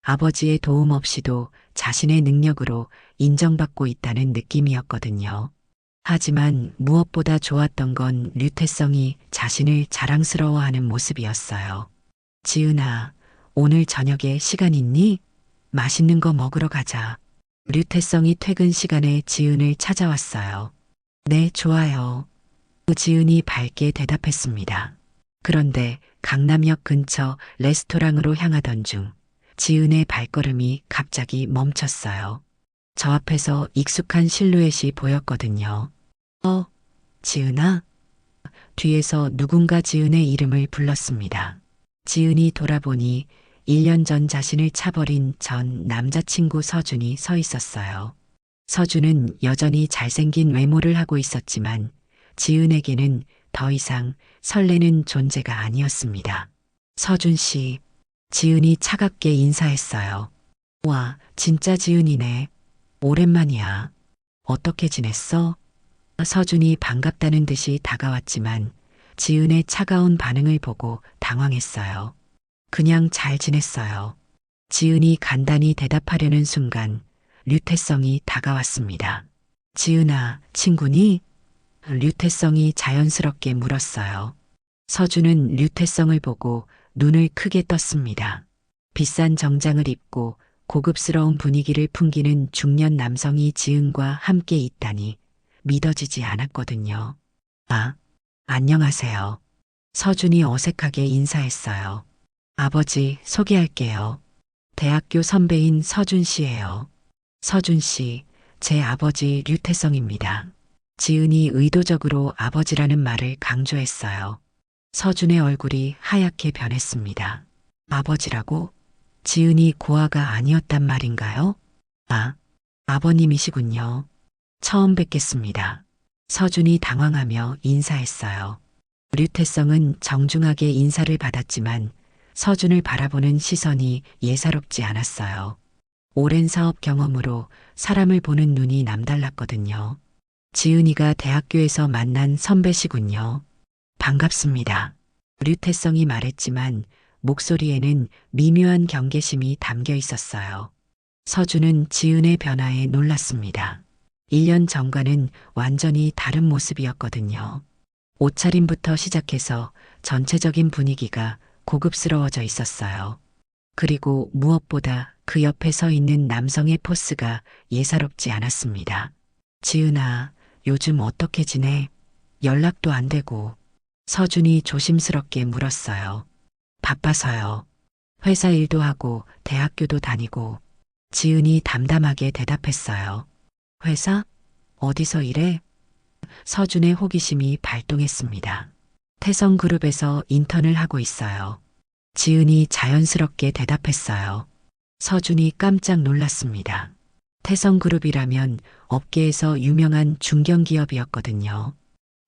아버지의 도움 없이도 자신의 능력으로 인정받고 있다는 느낌이었거든요. 하지만 무엇보다 좋았던 건 류태성이 자신을 자랑스러워하는 모습이었어요. 지은아, 오늘 저녁에 시간 있니? 맛있는 거 먹으러 가자. 류태성이 퇴근 시간에 지은을 찾아왔어요. 네, 좋아요. 지은이 밝게 대답했습니다. 그런데 강남역 근처 레스토랑으로 향하던 중 지은의 발걸음이 갑자기 멈췄어요. 저 앞에서 익숙한 실루엣이 보였거든요. 지은아? 뒤에서 누군가 지은의 이름을 불렀습니다. 지은이 돌아보니 1년 전 자신을 차버린 전 남자친구 서준이 서 있었어요. 서준은 여전히 잘생긴 외모를 하고 있었지만 지은에게는 더 이상 설레는 존재가 아니었습니다. 서준 씨, 지은이 차갑게 인사했어요. 와, 진짜 지은이네. 오랜만이야. 어떻게 지냈어? 서준이 반갑다는 듯이 다가왔지만 지은의 차가운 반응을 보고 당황했어요. 그냥 잘 지냈어요. 지은이 간단히 대답하려는 순간 류태성이 다가왔습니다. 지은아, 친구니? 류태성이 자연스럽게 물었어요. 서준은 류태성을 보고 눈을 크게 떴습니다. 비싼 정장을 입고 고급스러운 분위기를 풍기는 중년 남성이 지은과 함께 있다니 믿어지지 않았거든요. 아, 안녕하세요. 서준이 어색하게 인사했어요. 아버지, 소개할게요. 대학교 선배인 서준 씨예요. 서준 씨, 제 아버지 류태성입니다. 지은이 의도적으로 아버지라는 말을 강조했어요. 서준의 얼굴이 하얗게 변했습니다. 아버지라고? 지은이 고아가 아니었단 말인가요? 아, 아버님이시군요. 처음 뵙겠습니다. 서준이 당황하며 인사했어요. 류태성은 정중하게 인사를 받았지만 서준을 바라보는 시선이 예사롭지 않았어요. 오랜 사업 경험으로 사람을 보는 눈이 남달랐거든요. 지은이가 대학교에서 만난 선배시군요. 반갑습니다. 류태성이 말했지만 목소리에는 미묘한 경계심이 담겨 있었어요. 서준은 지은의 변화에 놀랐습니다. 1년 전과는 완전히 다른 모습이었거든요. 옷차림부터 시작해서 전체적인 분위기가 고급스러워져 있었어요. 그리고 무엇보다 그 옆에 서 있는 남성의 포스가 예사롭지 않았습니다. 지은아, 요즘 어떻게 지내? 연락도 안 되고. 서준이 조심스럽게 물었어요. 바빠서요. 회사 일도 하고 대학교도 다니고. 지은이 담담하게 대답했어요. 회사? 어디서 일해? 서준의 호기심이 발동했습니다. 태성그룹에서 인턴을 하고 있어요. 지은이 자연스럽게 대답했어요. 서준이 깜짝 놀랐습니다. 태성그룹이라면 업계에서 유명한 중견기업이었거든요.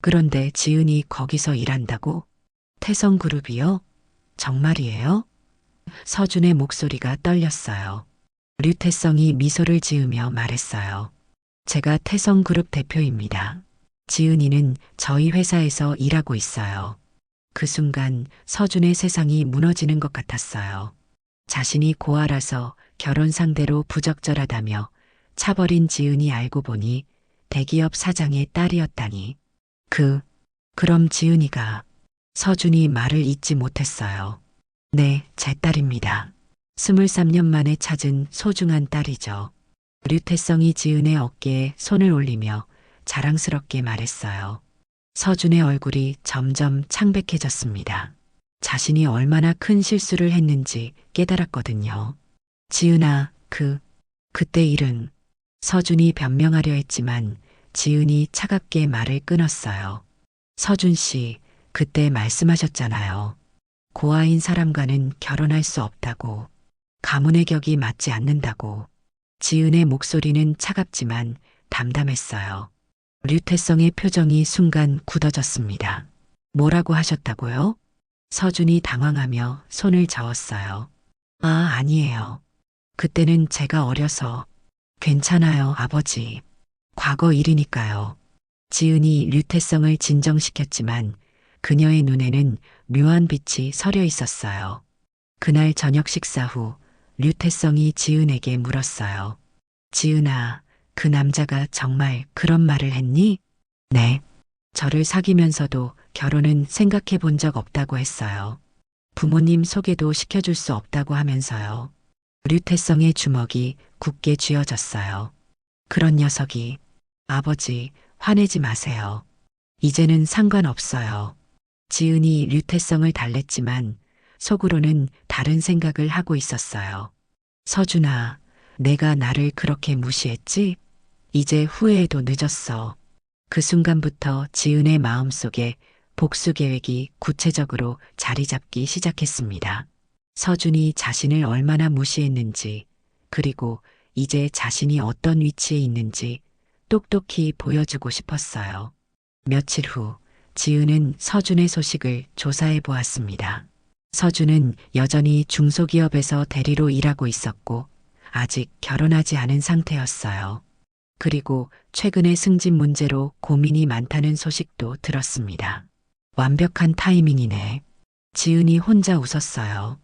그런데 지은이 거기서 일한다고? 태성그룹이요? 정말이에요? 서준의 목소리가 떨렸어요. 류태성이 미소를 지으며 말했어요. 제가 태성그룹 대표입니다. 지은이는 저희 회사에서 일하고 있어요. 그 순간 서준의 세상이 무너지는 것 같았어요. 자신이 고아라서 결혼 상대로 부적절하다며 차버린 지은이 알고 보니 대기업 사장의 딸이었다니. 그럼 지은이가 서준이 말을 잇지 못했어요. 네, 제 딸입니다. 23년 만에 찾은 소중한 딸이죠. 류태성이 지은의 어깨에 손을 올리며 자랑스럽게 말했어요. 서준의 얼굴이 점점 창백해졌습니다. 자신이 얼마나 큰 실수를 했는지 깨달았거든요. 지은아, 그때 일은 서준이 변명하려 했지만 지은이 차갑게 말을 끊었어요. 서준 씨, 그때 말씀하셨잖아요. 고아인 사람과는 결혼할 수 없다고. 가문의 격이 맞지 않는다고. 지은의 목소리는 차갑지만 담담했어요. 류태성의 표정이 순간 굳어졌습니다. 뭐라고 하셨다고요? 서준이 당황하며 손을 저었어요. 아, 아니에요. 그때는 제가 어려서. 괜찮아요, 아버지. 과거 일이니까요. 지은이 류태성을 진정시켰지만 그녀의 눈에는 묘한 빛이 서려 있었어요. 그날 저녁 식사 후 류태성이 지은에게 물었어요. 지은아, 그 남자가 정말 그런 말을 했니? 네. 저를 사귀면서도 결혼은 생각해 본 적 없다고 했어요. 부모님 소개도 시켜줄 수 없다고 하면서요. 류태성의 주먹이 굳게 쥐어졌어요. 그런 녀석이. 아버지, 화내지 마세요. 이제는 상관없어요. 지은이 류태성을 달랬지만 속으로는 다른 생각을 하고 있었어요. 서준아, 내가 나를 그렇게 무시했지? 이제 후회해도 늦었어. 그 순간부터 지은의 마음속에 복수 계획이 구체적으로 자리 잡기 시작했습니다. 서준이 자신을 얼마나 무시했는지, 그리고 이제 자신이 어떤 위치에 있는지 똑똑히 보여주고 싶었어요. 며칠 후, 지은은 서준의 소식을 조사해 보았습니다. 서준은 여전히 중소기업에서 대리로 일하고 있었고, 아직 결혼하지 않은 상태였어요. 그리고 최근에 승진 문제로 고민이 많다는 소식도 들었습니다. 완벽한 타이밍이네. 지은이 혼자 웃었어요.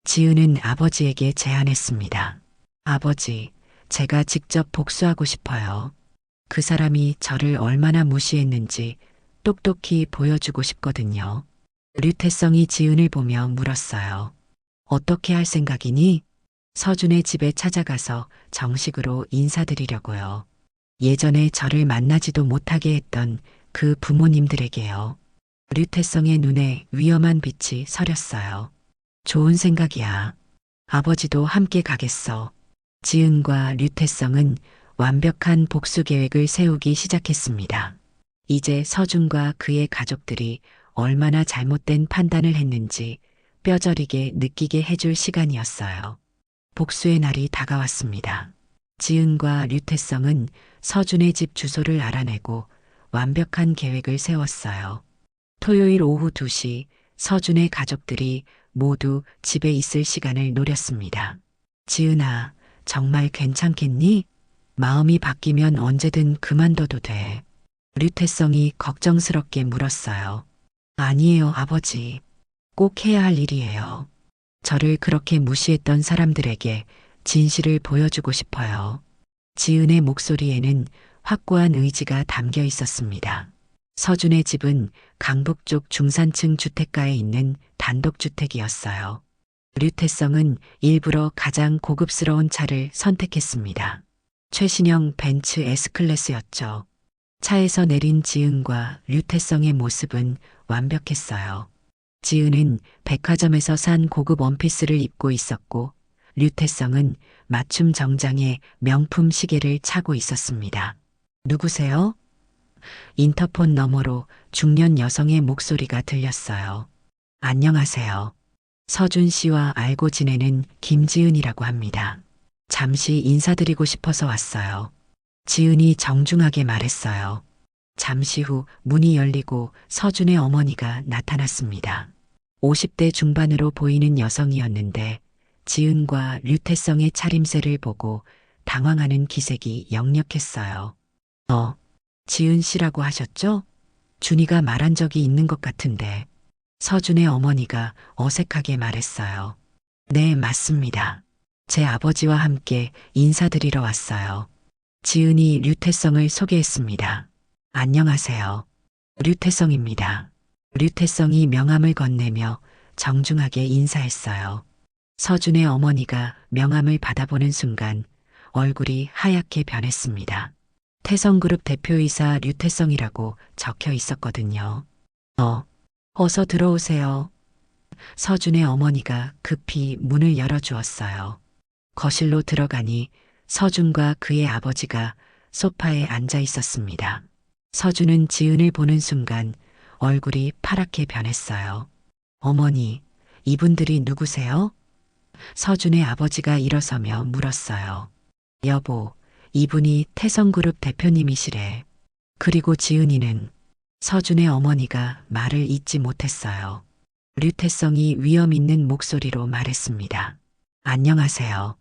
지은은 아버지에게 제안했습니다. 아버지, 제가 직접 복수하고 싶어요. 그 사람이 저를 얼마나 무시했는지 똑똑히 보여주고 싶거든요. 류태성이 지은을 보며 물었어요. 어떻게 할 생각이니? 서준의 집에 찾아가서 정식으로 인사드리려고요. 예전에 저를 만나지도 못하게 했던 그 부모님들에게요. 류태성의 눈에 위험한 빛이 서렸어요. 좋은 생각이야. 아버지도 함께 가겠어. 지은과 류태성은 완벽한 복수 계획을 세우기 시작했습니다. 이제 서준과 그의 가족들이 얼마나 잘못된 판단을 했는지 뼈저리게 느끼게 해줄 시간이었어요. 복수의 날이 다가왔습니다. 지은과 류태성은 서준의 집 주소를 알아내고 완벽한 계획을 세웠어요. 토요일 오후 2시 서준의 가족들이 모두 집에 있을 시간을 노렸습니다. 지은아, 정말 괜찮겠니? 마음이 바뀌면 언제든 그만둬도 돼. 류태성이 걱정스럽게 물었어요. 아니에요, 아버지. 꼭 해야 할 일이에요. 저를 그렇게 무시했던 사람들에게 진실을 보여주고 싶어요. 지은의 목소리에는 확고한 의지가 담겨 있었습니다. 서준의 집은 강북쪽 중산층 주택가에 있는 단독주택이었어요. 류태성은 일부러 가장 고급스러운 차를 선택했습니다. 최신형 벤츠 S클래스였죠. 차에서 내린 지은과 류태성의 모습은 완벽했어요. 지은은 백화점에서 산 고급 원피스를 입고 있었고 류태성은 맞춤 정장에 명품 시계를 차고 있었습니다. 누구세요? 인터폰 너머로 중년 여성의 목소리가 들렸어요. 안녕하세요. 서준 씨와 알고 지내는 김지은이라고 합니다. 잠시 인사드리고 싶어서 왔어요. 지은이 정중하게 말했어요. 잠시 후 문이 열리고 서준의 어머니가 나타났습니다. 50대 중반으로 보이는 여성이었는데 지은과 류태성의 차림새를 보고 당황하는 기색이 역력했어요. 지은 씨라고 하셨죠? 준이가 말한 적이 있는 것 같은데. 서준의 어머니가 어색하게 말했어요. 네, 맞습니다. 제 아버지와 함께 인사드리러 왔어요. 지은이 류태성을 소개했습니다. 안녕하세요. 류태성입니다. 류태성이 명함을 건네며 정중하게 인사했어요. 서준의 어머니가 명함을 받아보는 순간 얼굴이 하얗게 변했습니다. 태성그룹 대표이사 류태성이라고 적혀 있었거든요. 어서 들어오세요. 서준의 어머니가 급히 문을 열어주었어요. 거실로 들어가니 서준과 그의 아버지가 소파에 앉아 있었습니다. 서준은 지은을 보는 순간 얼굴이 파랗게 변했어요. 어머니, 이분들이 누구세요? 서준의 아버지가 일어서며 물었어요. 여보, 이분이 태성그룹 대표님이시래. 그리고 지은이는 서준의 어머니가 말을 잇지 못했어요. 류태성이 위험 있는 목소리로 말했습니다. 안녕하세요.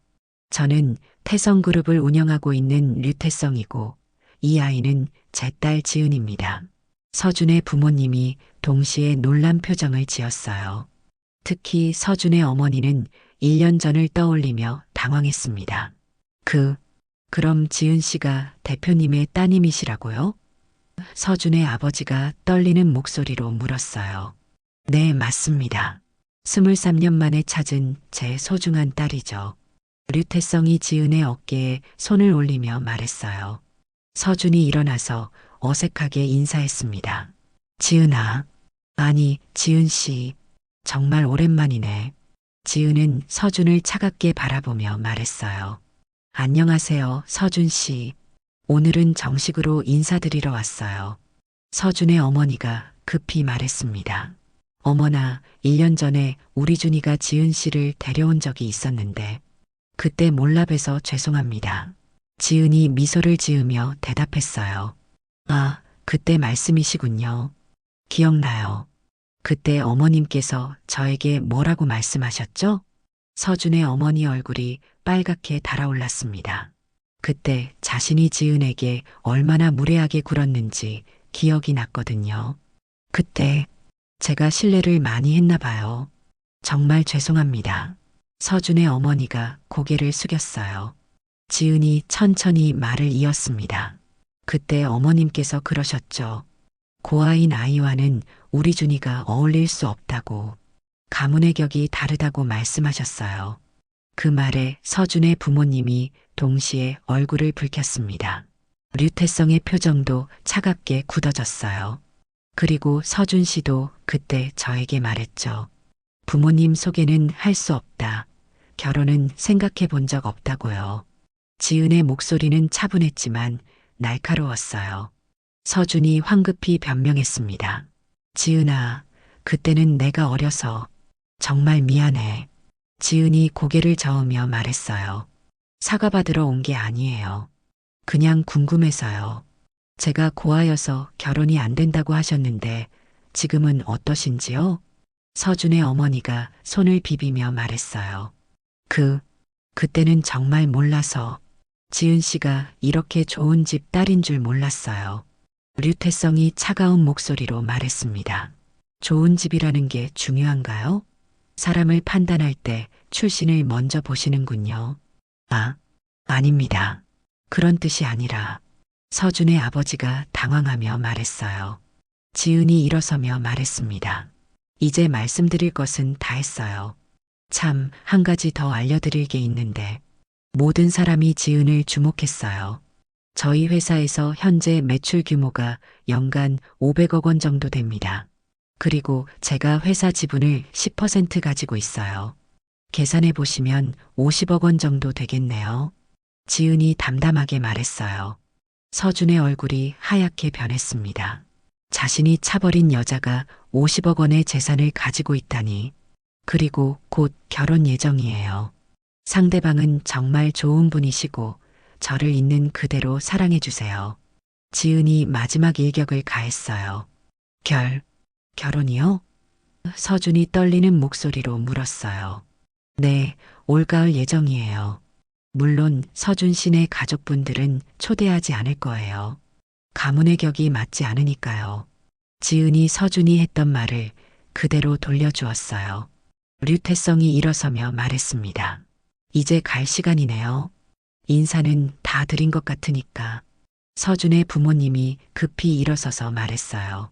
저는 태성그룹을 운영하고 있는 류태성이고 이 아이는 제 딸 지은입니다. 서준의 부모님이 동시에 놀란 표정을 지었어요. 특히 서준의 어머니는 1년 전을 떠올리며 당황했습니다. 그럼 지은 씨가 대표님의 따님이시라고요? 서준의 아버지가 떨리는 목소리로 물었어요. 네, 맞습니다. 23년 만에 찾은 제 소중한 딸이죠. 류태성이 지은의 어깨에 손을 올리며 말했어요. 서준이 일어나서 어색하게 인사했습니다. 지은아. 아니, 지은 씨. 정말 오랜만이네. 지은은 서준을 차갑게 바라보며 말했어요. 안녕하세요, 서준 씨. 오늘은 정식으로 인사드리러 왔어요. 서준의 어머니가 급히 말했습니다. 어머나, 1년 전에 우리 준이가 지은 씨를 데려온 적이 있었는데 그때 몰라 뵈서 죄송합니다. 지은이 미소를 지으며 대답했어요. 아, 그때 말씀이시군요. 기억나요. 그때 어머님께서 저에게 뭐라고 말씀하셨죠? 서준의 어머니 얼굴이 빨갛게 달아올랐습니다. 그때 자신이 지은에게 얼마나 무례하게 굴었는지 기억이 났거든요. 그때 제가 실례를 많이 했나 봐요. 정말 죄송합니다. 서준의 어머니가 고개를 숙였어요. 지은이 천천히 말을 이었습니다. 그때 어머님께서 그러셨죠. 고아인 아이와는 우리 준이가 어울릴 수 없다고, 가문의 격이 다르다고 말씀하셨어요. 그 말에 서준의 부모님이 동시에 얼굴을 붉혔습니다. 류태성의 표정도 차갑게 굳어졌어요. 그리고 서준 씨도 그때 저에게 말했죠. 부모님 속에는 할 수 없다. 결혼은 생각해 본 적 없다고요. 지은의 목소리는 차분했지만 날카로웠어요. 서준이 황급히 변명했습니다. 지은아, 그때는 내가 어려서 정말 미안해. 지은이 고개를 저으며 말했어요. 사과받으러 온 게 아니에요. 그냥 궁금해서요. 제가 고아여서 결혼이 안 된다고 하셨는데 지금은 어떠신지요? 서준의 어머니가 손을 비비며 말했어요. 그때는 정말 몰라서. 지은 씨가 이렇게 좋은 집 딸인 줄 몰랐어요. 류태성이 차가운 목소리로 말했습니다. 좋은 집이라는 게 중요한가요? 사람을 판단할 때 출신을 먼저 보시는군요. 아닙니다. 그런 뜻이 아니라. 서준의 아버지가 당황하며 말했어요. 지은이 일어서며 말했습니다. 이제 말씀드릴 것은 다 했어요. 참, 한 가지 더 알려드릴 게 있는데 모든 사람이 지은을 주목했어요. 저희 회사에서 현재 매출 규모가 연간 500억 원 정도 됩니다. 그리고 제가 회사 지분을 10% 가지고 있어요. 계산해 보시면 50억 원 정도 되겠네요. 지은이 담담하게 말했어요. 서준의 얼굴이 하얗게 변했습니다. 자신이 차버린 여자가 50억 원의 재산을 가지고 있다니. 그리고 곧 결혼 예정이에요. 상대방은 정말 좋은 분이시고 저를 있는 그대로 사랑해 주세요. 지은이 마지막 일격을 가했어요. 결혼이요? 서준이 떨리는 목소리로 물었어요. 네, 올가을 예정이에요. 물론 서준 씨네 가족분들은 초대하지 않을 거예요. 가문의 격이 맞지 않으니까요. 지은이 서준이 했던 말을 그대로 돌려주었어요. 류태성이 일어서며 말했습니다. 이제 갈 시간이네요. 인사는 다 드린 것 같으니까. 서준의 부모님이 급히 일어서서 말했어요.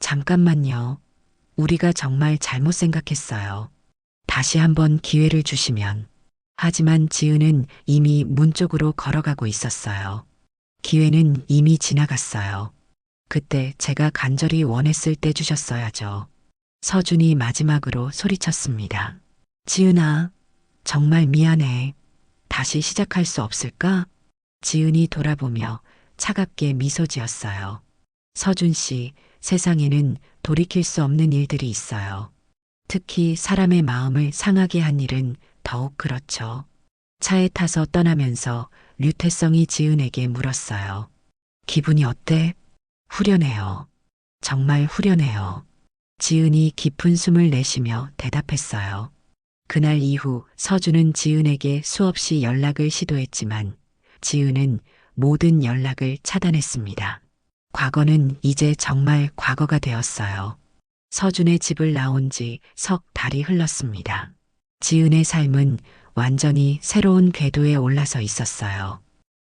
잠깐만요. 우리가 정말 잘못 생각했어요. 다시 한번 기회를 주시면. 하지만 지은은 이미 문 쪽으로 걸어가고 있었어요. 기회는 이미 지나갔어요. 그때 제가 간절히 원했을 때 주셨어야죠. 서준이 마지막으로 소리쳤습니다. 지은아, 정말 미안해. 다시 시작할 수 없을까? 지은이 돌아보며 차갑게 미소 지었어요. 서준 씨, 세상에는 돌이킬 수 없는 일들이 있어요. 특히 사람의 마음을 상하게 한 일은 더욱 그렇죠. 차에 타서 떠나면서 류태성이 지은에게 물었어요. 기분이 어때? 후련해요. 정말 후련해요. 지은이 깊은 숨을 내쉬며 대답했어요. 그날 이후 서준은 지은에게 수없이 연락을 시도했지만 지은은 모든 연락을 차단했습니다. 과거는 이제 정말 과거가 되었어요. 서준의 집을 나온 지 석 달이 흘렀습니다. 지은의 삶은 완전히 새로운 궤도에 올라서 있었어요.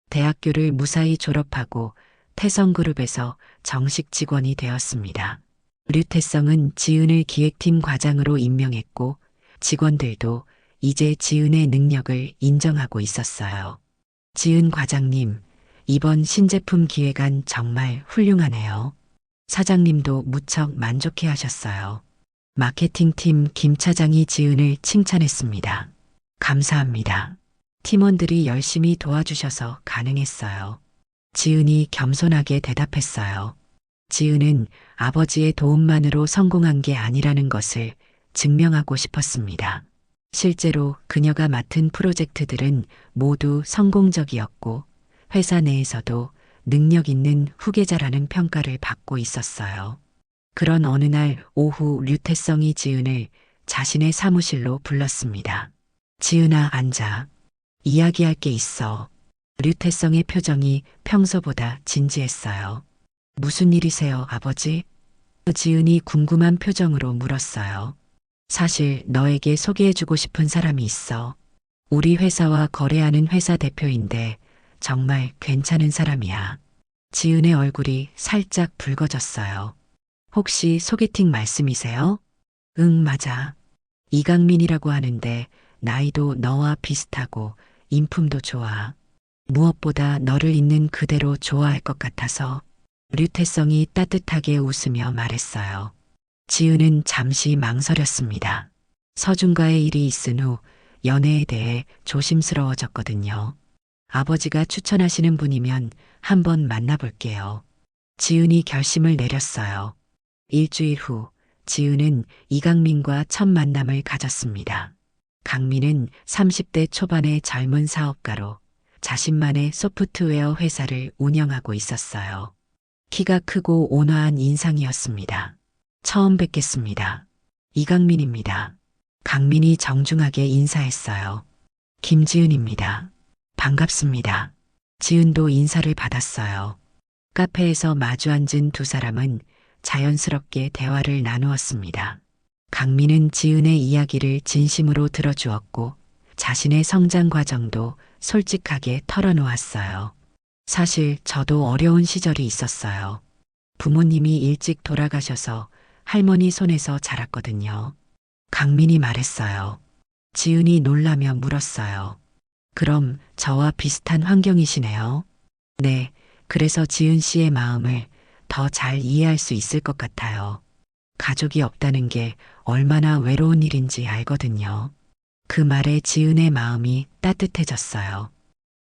대학교를 무사히 졸업하고 태성그룹에서 정식 직원이 되었습니다. 류태성은 지은을 기획팀 과장으로 임명했고 직원들도 이제 지은의 능력을 인정하고 있었어요. 지은 과장님, 이번 신제품 기획안 정말 훌륭하네요. 사장님도 무척 만족해 하셨어요. 마케팅팀 김 차장이 지은을 칭찬했습니다. 감사합니다. 팀원들이 열심히 도와주셔서 가능했어요. 지은이 겸손하게 대답했어요. 지은은 아버지의 도움만으로 성공한 게 아니라는 것을 증명하고 싶었습니다. 실제로 그녀가 맡은 프로젝트들은 모두 성공적이었고 회사 내에서도 능력 있는 후계자라는 평가를 받고 있었어요. 그런 어느 날 오후 류태성이 지은을 자신의 사무실로 불렀습니다. 지은아, 앉아. 이야기할 게 있어. 류태성의 표정이 평소보다 진지했어요. 무슨 일이세요, 아버지? 지은이 궁금한 표정으로 물었어요. 사실 너에게 소개해주고 싶은 사람이 있어. 우리 회사와 거래하는 회사 대표인데 정말 괜찮은 사람이야. 지은의 얼굴이 살짝 붉어졌어요. 혹시 소개팅 말씀이세요? 응, 맞아. 이강민이라고 하는데 나이도 너와 비슷하고 인품도 좋아. 무엇보다 너를 있는 그대로 좋아할 것 같아서. 류태성이 따뜻하게 웃으며 말했어요. 지은은 잠시 망설였습니다. 서준과의 일이 있은 후 연애에 대해 조심스러워졌거든요. 아버지가 추천하시는 분이면 한번 만나볼게요. 지은이 결심을 내렸어요. 일주일 후 지은은 이강민과 첫 만남을 가졌습니다. 강민은 30대 초반의 젊은 사업가로 자신만의 소프트웨어 회사를 운영하고 있었어요. 키가 크고 온화한 인상이었습니다. 처음 뵙겠습니다. 이강민입니다. 강민이 정중하게 인사했어요. 김지은입니다. 반갑습니다. 지은도 인사를 받았어요. 카페에서 마주 앉은 두 사람은 자연스럽게 대화를 나누었습니다. 강민은 지은의 이야기를 진심으로 들어주었고 자신의 성장 과정도 솔직하게 털어놓았어요. 사실 저도 어려운 시절이 있었어요. 부모님이 일찍 돌아가셔서 할머니 손에서 자랐거든요. 강민이 말했어요. 지은이 놀라며 물었어요. 그럼 저와 비슷한 환경이시네요. 네, 그래서 지은 씨의 마음을 더 잘 이해할 수 있을 것 같아요. 가족이 없다는 게 얼마나 외로운 일인지 알거든요. 그 말에 지은의 마음이 따뜻해졌어요.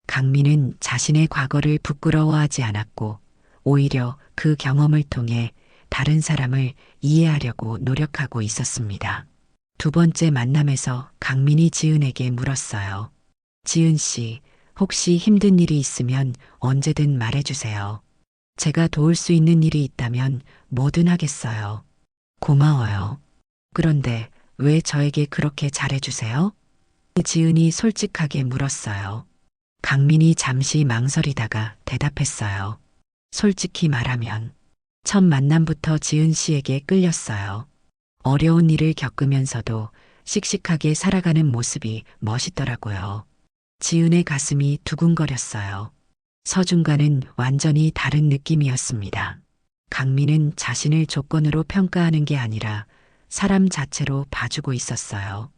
강민은 자신의 과거를 부끄러워하지 않았고 오히려 그 경험을 통해 다른 사람을 이해하려고 노력하고 있었습니다. 두 번째 만남에서 강민이 지은에게 물었어요. 지은 씨, 혹시 힘든 일이 있으면 언제든 말해주세요. 제가 도울 수 있는 일이 있다면 뭐든 하겠어요. 고마워요. 그런데 왜 저에게 그렇게 잘해주세요? 지은이 솔직하게 물었어요. 강민이 잠시 망설이다가 대답했어요. 솔직히 말하면 첫 만남부터 지은 씨에게 끌렸어요. 어려운 일을 겪으면서도 씩씩하게 살아가는 모습이 멋있더라고요. 지은의 가슴이 두근거렸어요. 서준과는 완전히 다른 느낌이었습니다. 강민은 자신을 조건으로 평가하는 게 아니라 사람 자체로 봐주고 있었어요.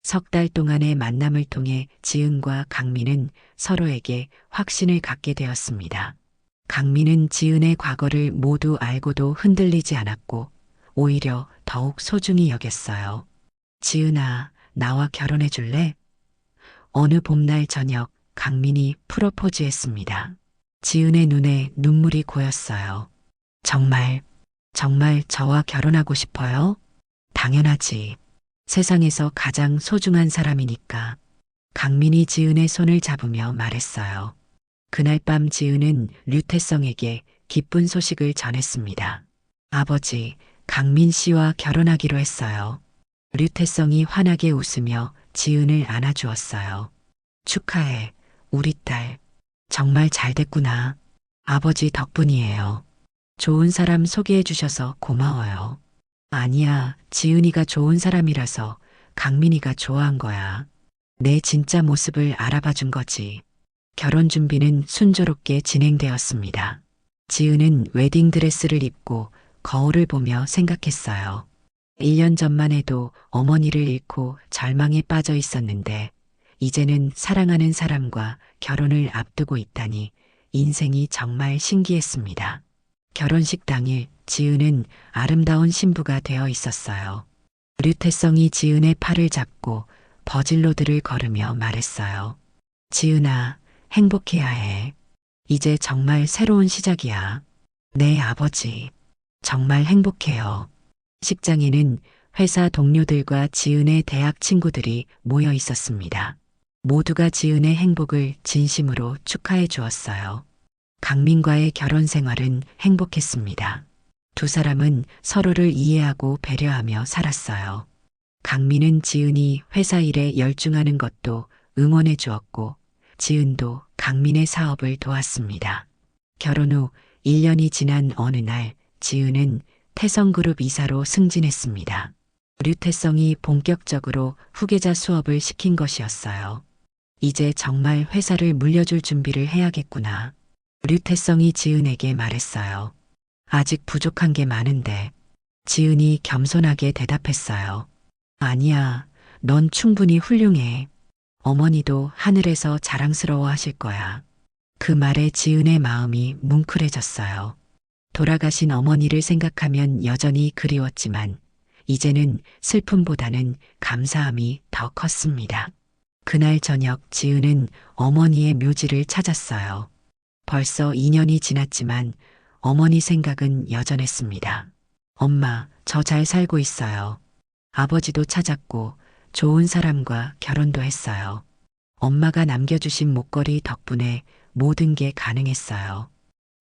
석 달 동안의 만남을 통해 지은과 강민은 서로에게 확신을 갖게 되었습니다. 강민은 지은의 과거를 모두 알고도 흔들리지 않았고 오히려 더욱 소중히 여겼어요. 지은아, 나와 결혼해 줄래? 어느 봄날 저녁 강민이 프로포즈했습니다. 지은의 눈에 눈물이 고였어요. 정말 저와 결혼하고 싶어요? 당연하지. 세상에서 가장 소중한 사람이니까. 강민이 지은의 손을 잡으며 말했어요. 그날 밤 지은은 류태성에게 기쁜 소식을 전했습니다. 아버지, 강민 씨와 결혼하기로 했어요. 류태성이 환하게 웃으며 지은을 안아주었어요. 축하해, 우리 딸. 정말 잘 됐구나. 아버지 덕분이에요. 좋은 사람 소개해 주셔서 고마워요. 아니야, 지은이가 좋은 사람이라서 강민이가 좋아한 거야. 내 진짜 모습을 알아봐 준 거지. 결혼 준비는 순조롭게 진행되었습니다. 지은은 웨딩드레스를 입고 거울을 보며 생각했어요. 1년 전만 해도 어머니를 잃고 절망에 빠져 있었는데 이제는 사랑하는 사람과 결혼을 앞두고 있다니 인생이 정말 신기했습니다. 결혼식 당일 지은은 아름다운 신부가 되어 있었어요. 류태성이 지은의 팔을 잡고 버질로드를 걸으며 말했어요. 지은아, 행복해야 해. 이제 정말 새로운 시작이야. 네, 아버지. 정말 행복해요. 식장에는 회사 동료들과 지은의 대학 친구들이 모여 있었습니다. 모두가 지은의 행복을 진심으로 축하해 주었어요. 강민과의 결혼 생활은 행복했습니다. 두 사람은 서로를 이해하고 배려하며 살았어요. 강민은 지은이 회사 일에 열중하는 것도 응원해 주었고 지은도 강민의 사업을 도왔습니다. 결혼 후 1년이 지난 어느 날 지은은 태성그룹 이사로 승진했습니다. 류태성이 본격적으로 후계자 수업을 시킨 것이었어요. 이제 정말 회사를 물려줄 준비를 해야겠구나. 류태성이 지은에게 말했어요. 아직 부족한 게 많은데. 지은이 겸손하게 대답했어요. 아니야, 넌 충분히 훌륭해. 어머니도 하늘에서 자랑스러워 하실 거야. 그 말에 지은의 마음이 뭉클해졌어요. 돌아가신 어머니를 생각하면 여전히 그리웠지만 이제는 슬픔보다는 감사함이 더 컸습니다. 그날 저녁 지은은 어머니의 묘지를 찾았어요. 벌써 2년이 지났지만 어머니 생각은 여전했습니다. 엄마, 저 잘 살고 있어요. 아버지도 찾았고 좋은 사람과 결혼도 했어요. 엄마가 남겨주신 목걸이 덕분에 모든 게 가능했어요.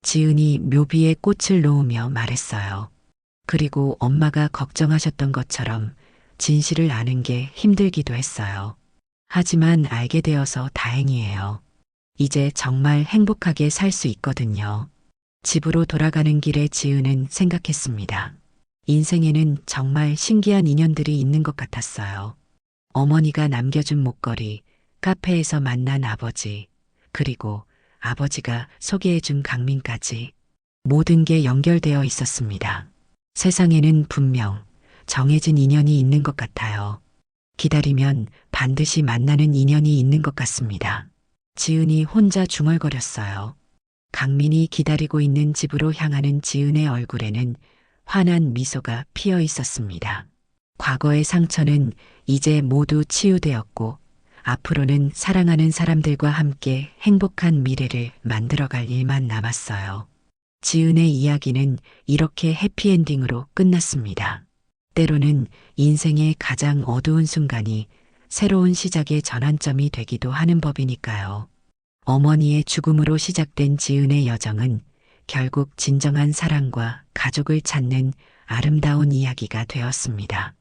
지은이 묘비에 꽃을 놓으며 말했어요. 그리고 엄마가 걱정하셨던 것처럼 진실을 아는 게 힘들기도 했어요. 하지만 알게 되어서 다행이에요. 이제 정말 행복하게 살 수 있거든요. 집으로 돌아가는 길에 지은은 생각했습니다. 인생에는 정말 신기한 인연들이 있는 것 같았어요. 어머니가 남겨준 목걸이, 카페에서 만난 아버지, 그리고 아버지가 소개해준 강민까지 모든 게 연결되어 있었습니다. 세상에는 분명 정해진 인연이 있는 것 같아요. 기다리면 반드시 만나는 인연이 있는 것 같습니다. 지은이 혼자 중얼거렸어요. 강민이 기다리고 있는 집으로 향하는 지은의 얼굴에는 환한 미소가 피어 있었습니다. 과거의 상처는 이제 모두 치유되었고 앞으로는 사랑하는 사람들과 함께 행복한 미래를 만들어갈 일만 남았어요. 지은의 이야기는 이렇게 해피엔딩으로 끝났습니다. 때로는 인생의 가장 어두운 순간이 새로운 시작의 전환점이 되기도 하는 법이니까요. 어머니의 죽음으로 시작된 지은의 여정은 결국 진정한 사랑과 가족을 찾는 아름다운 이야기가 되었습니다.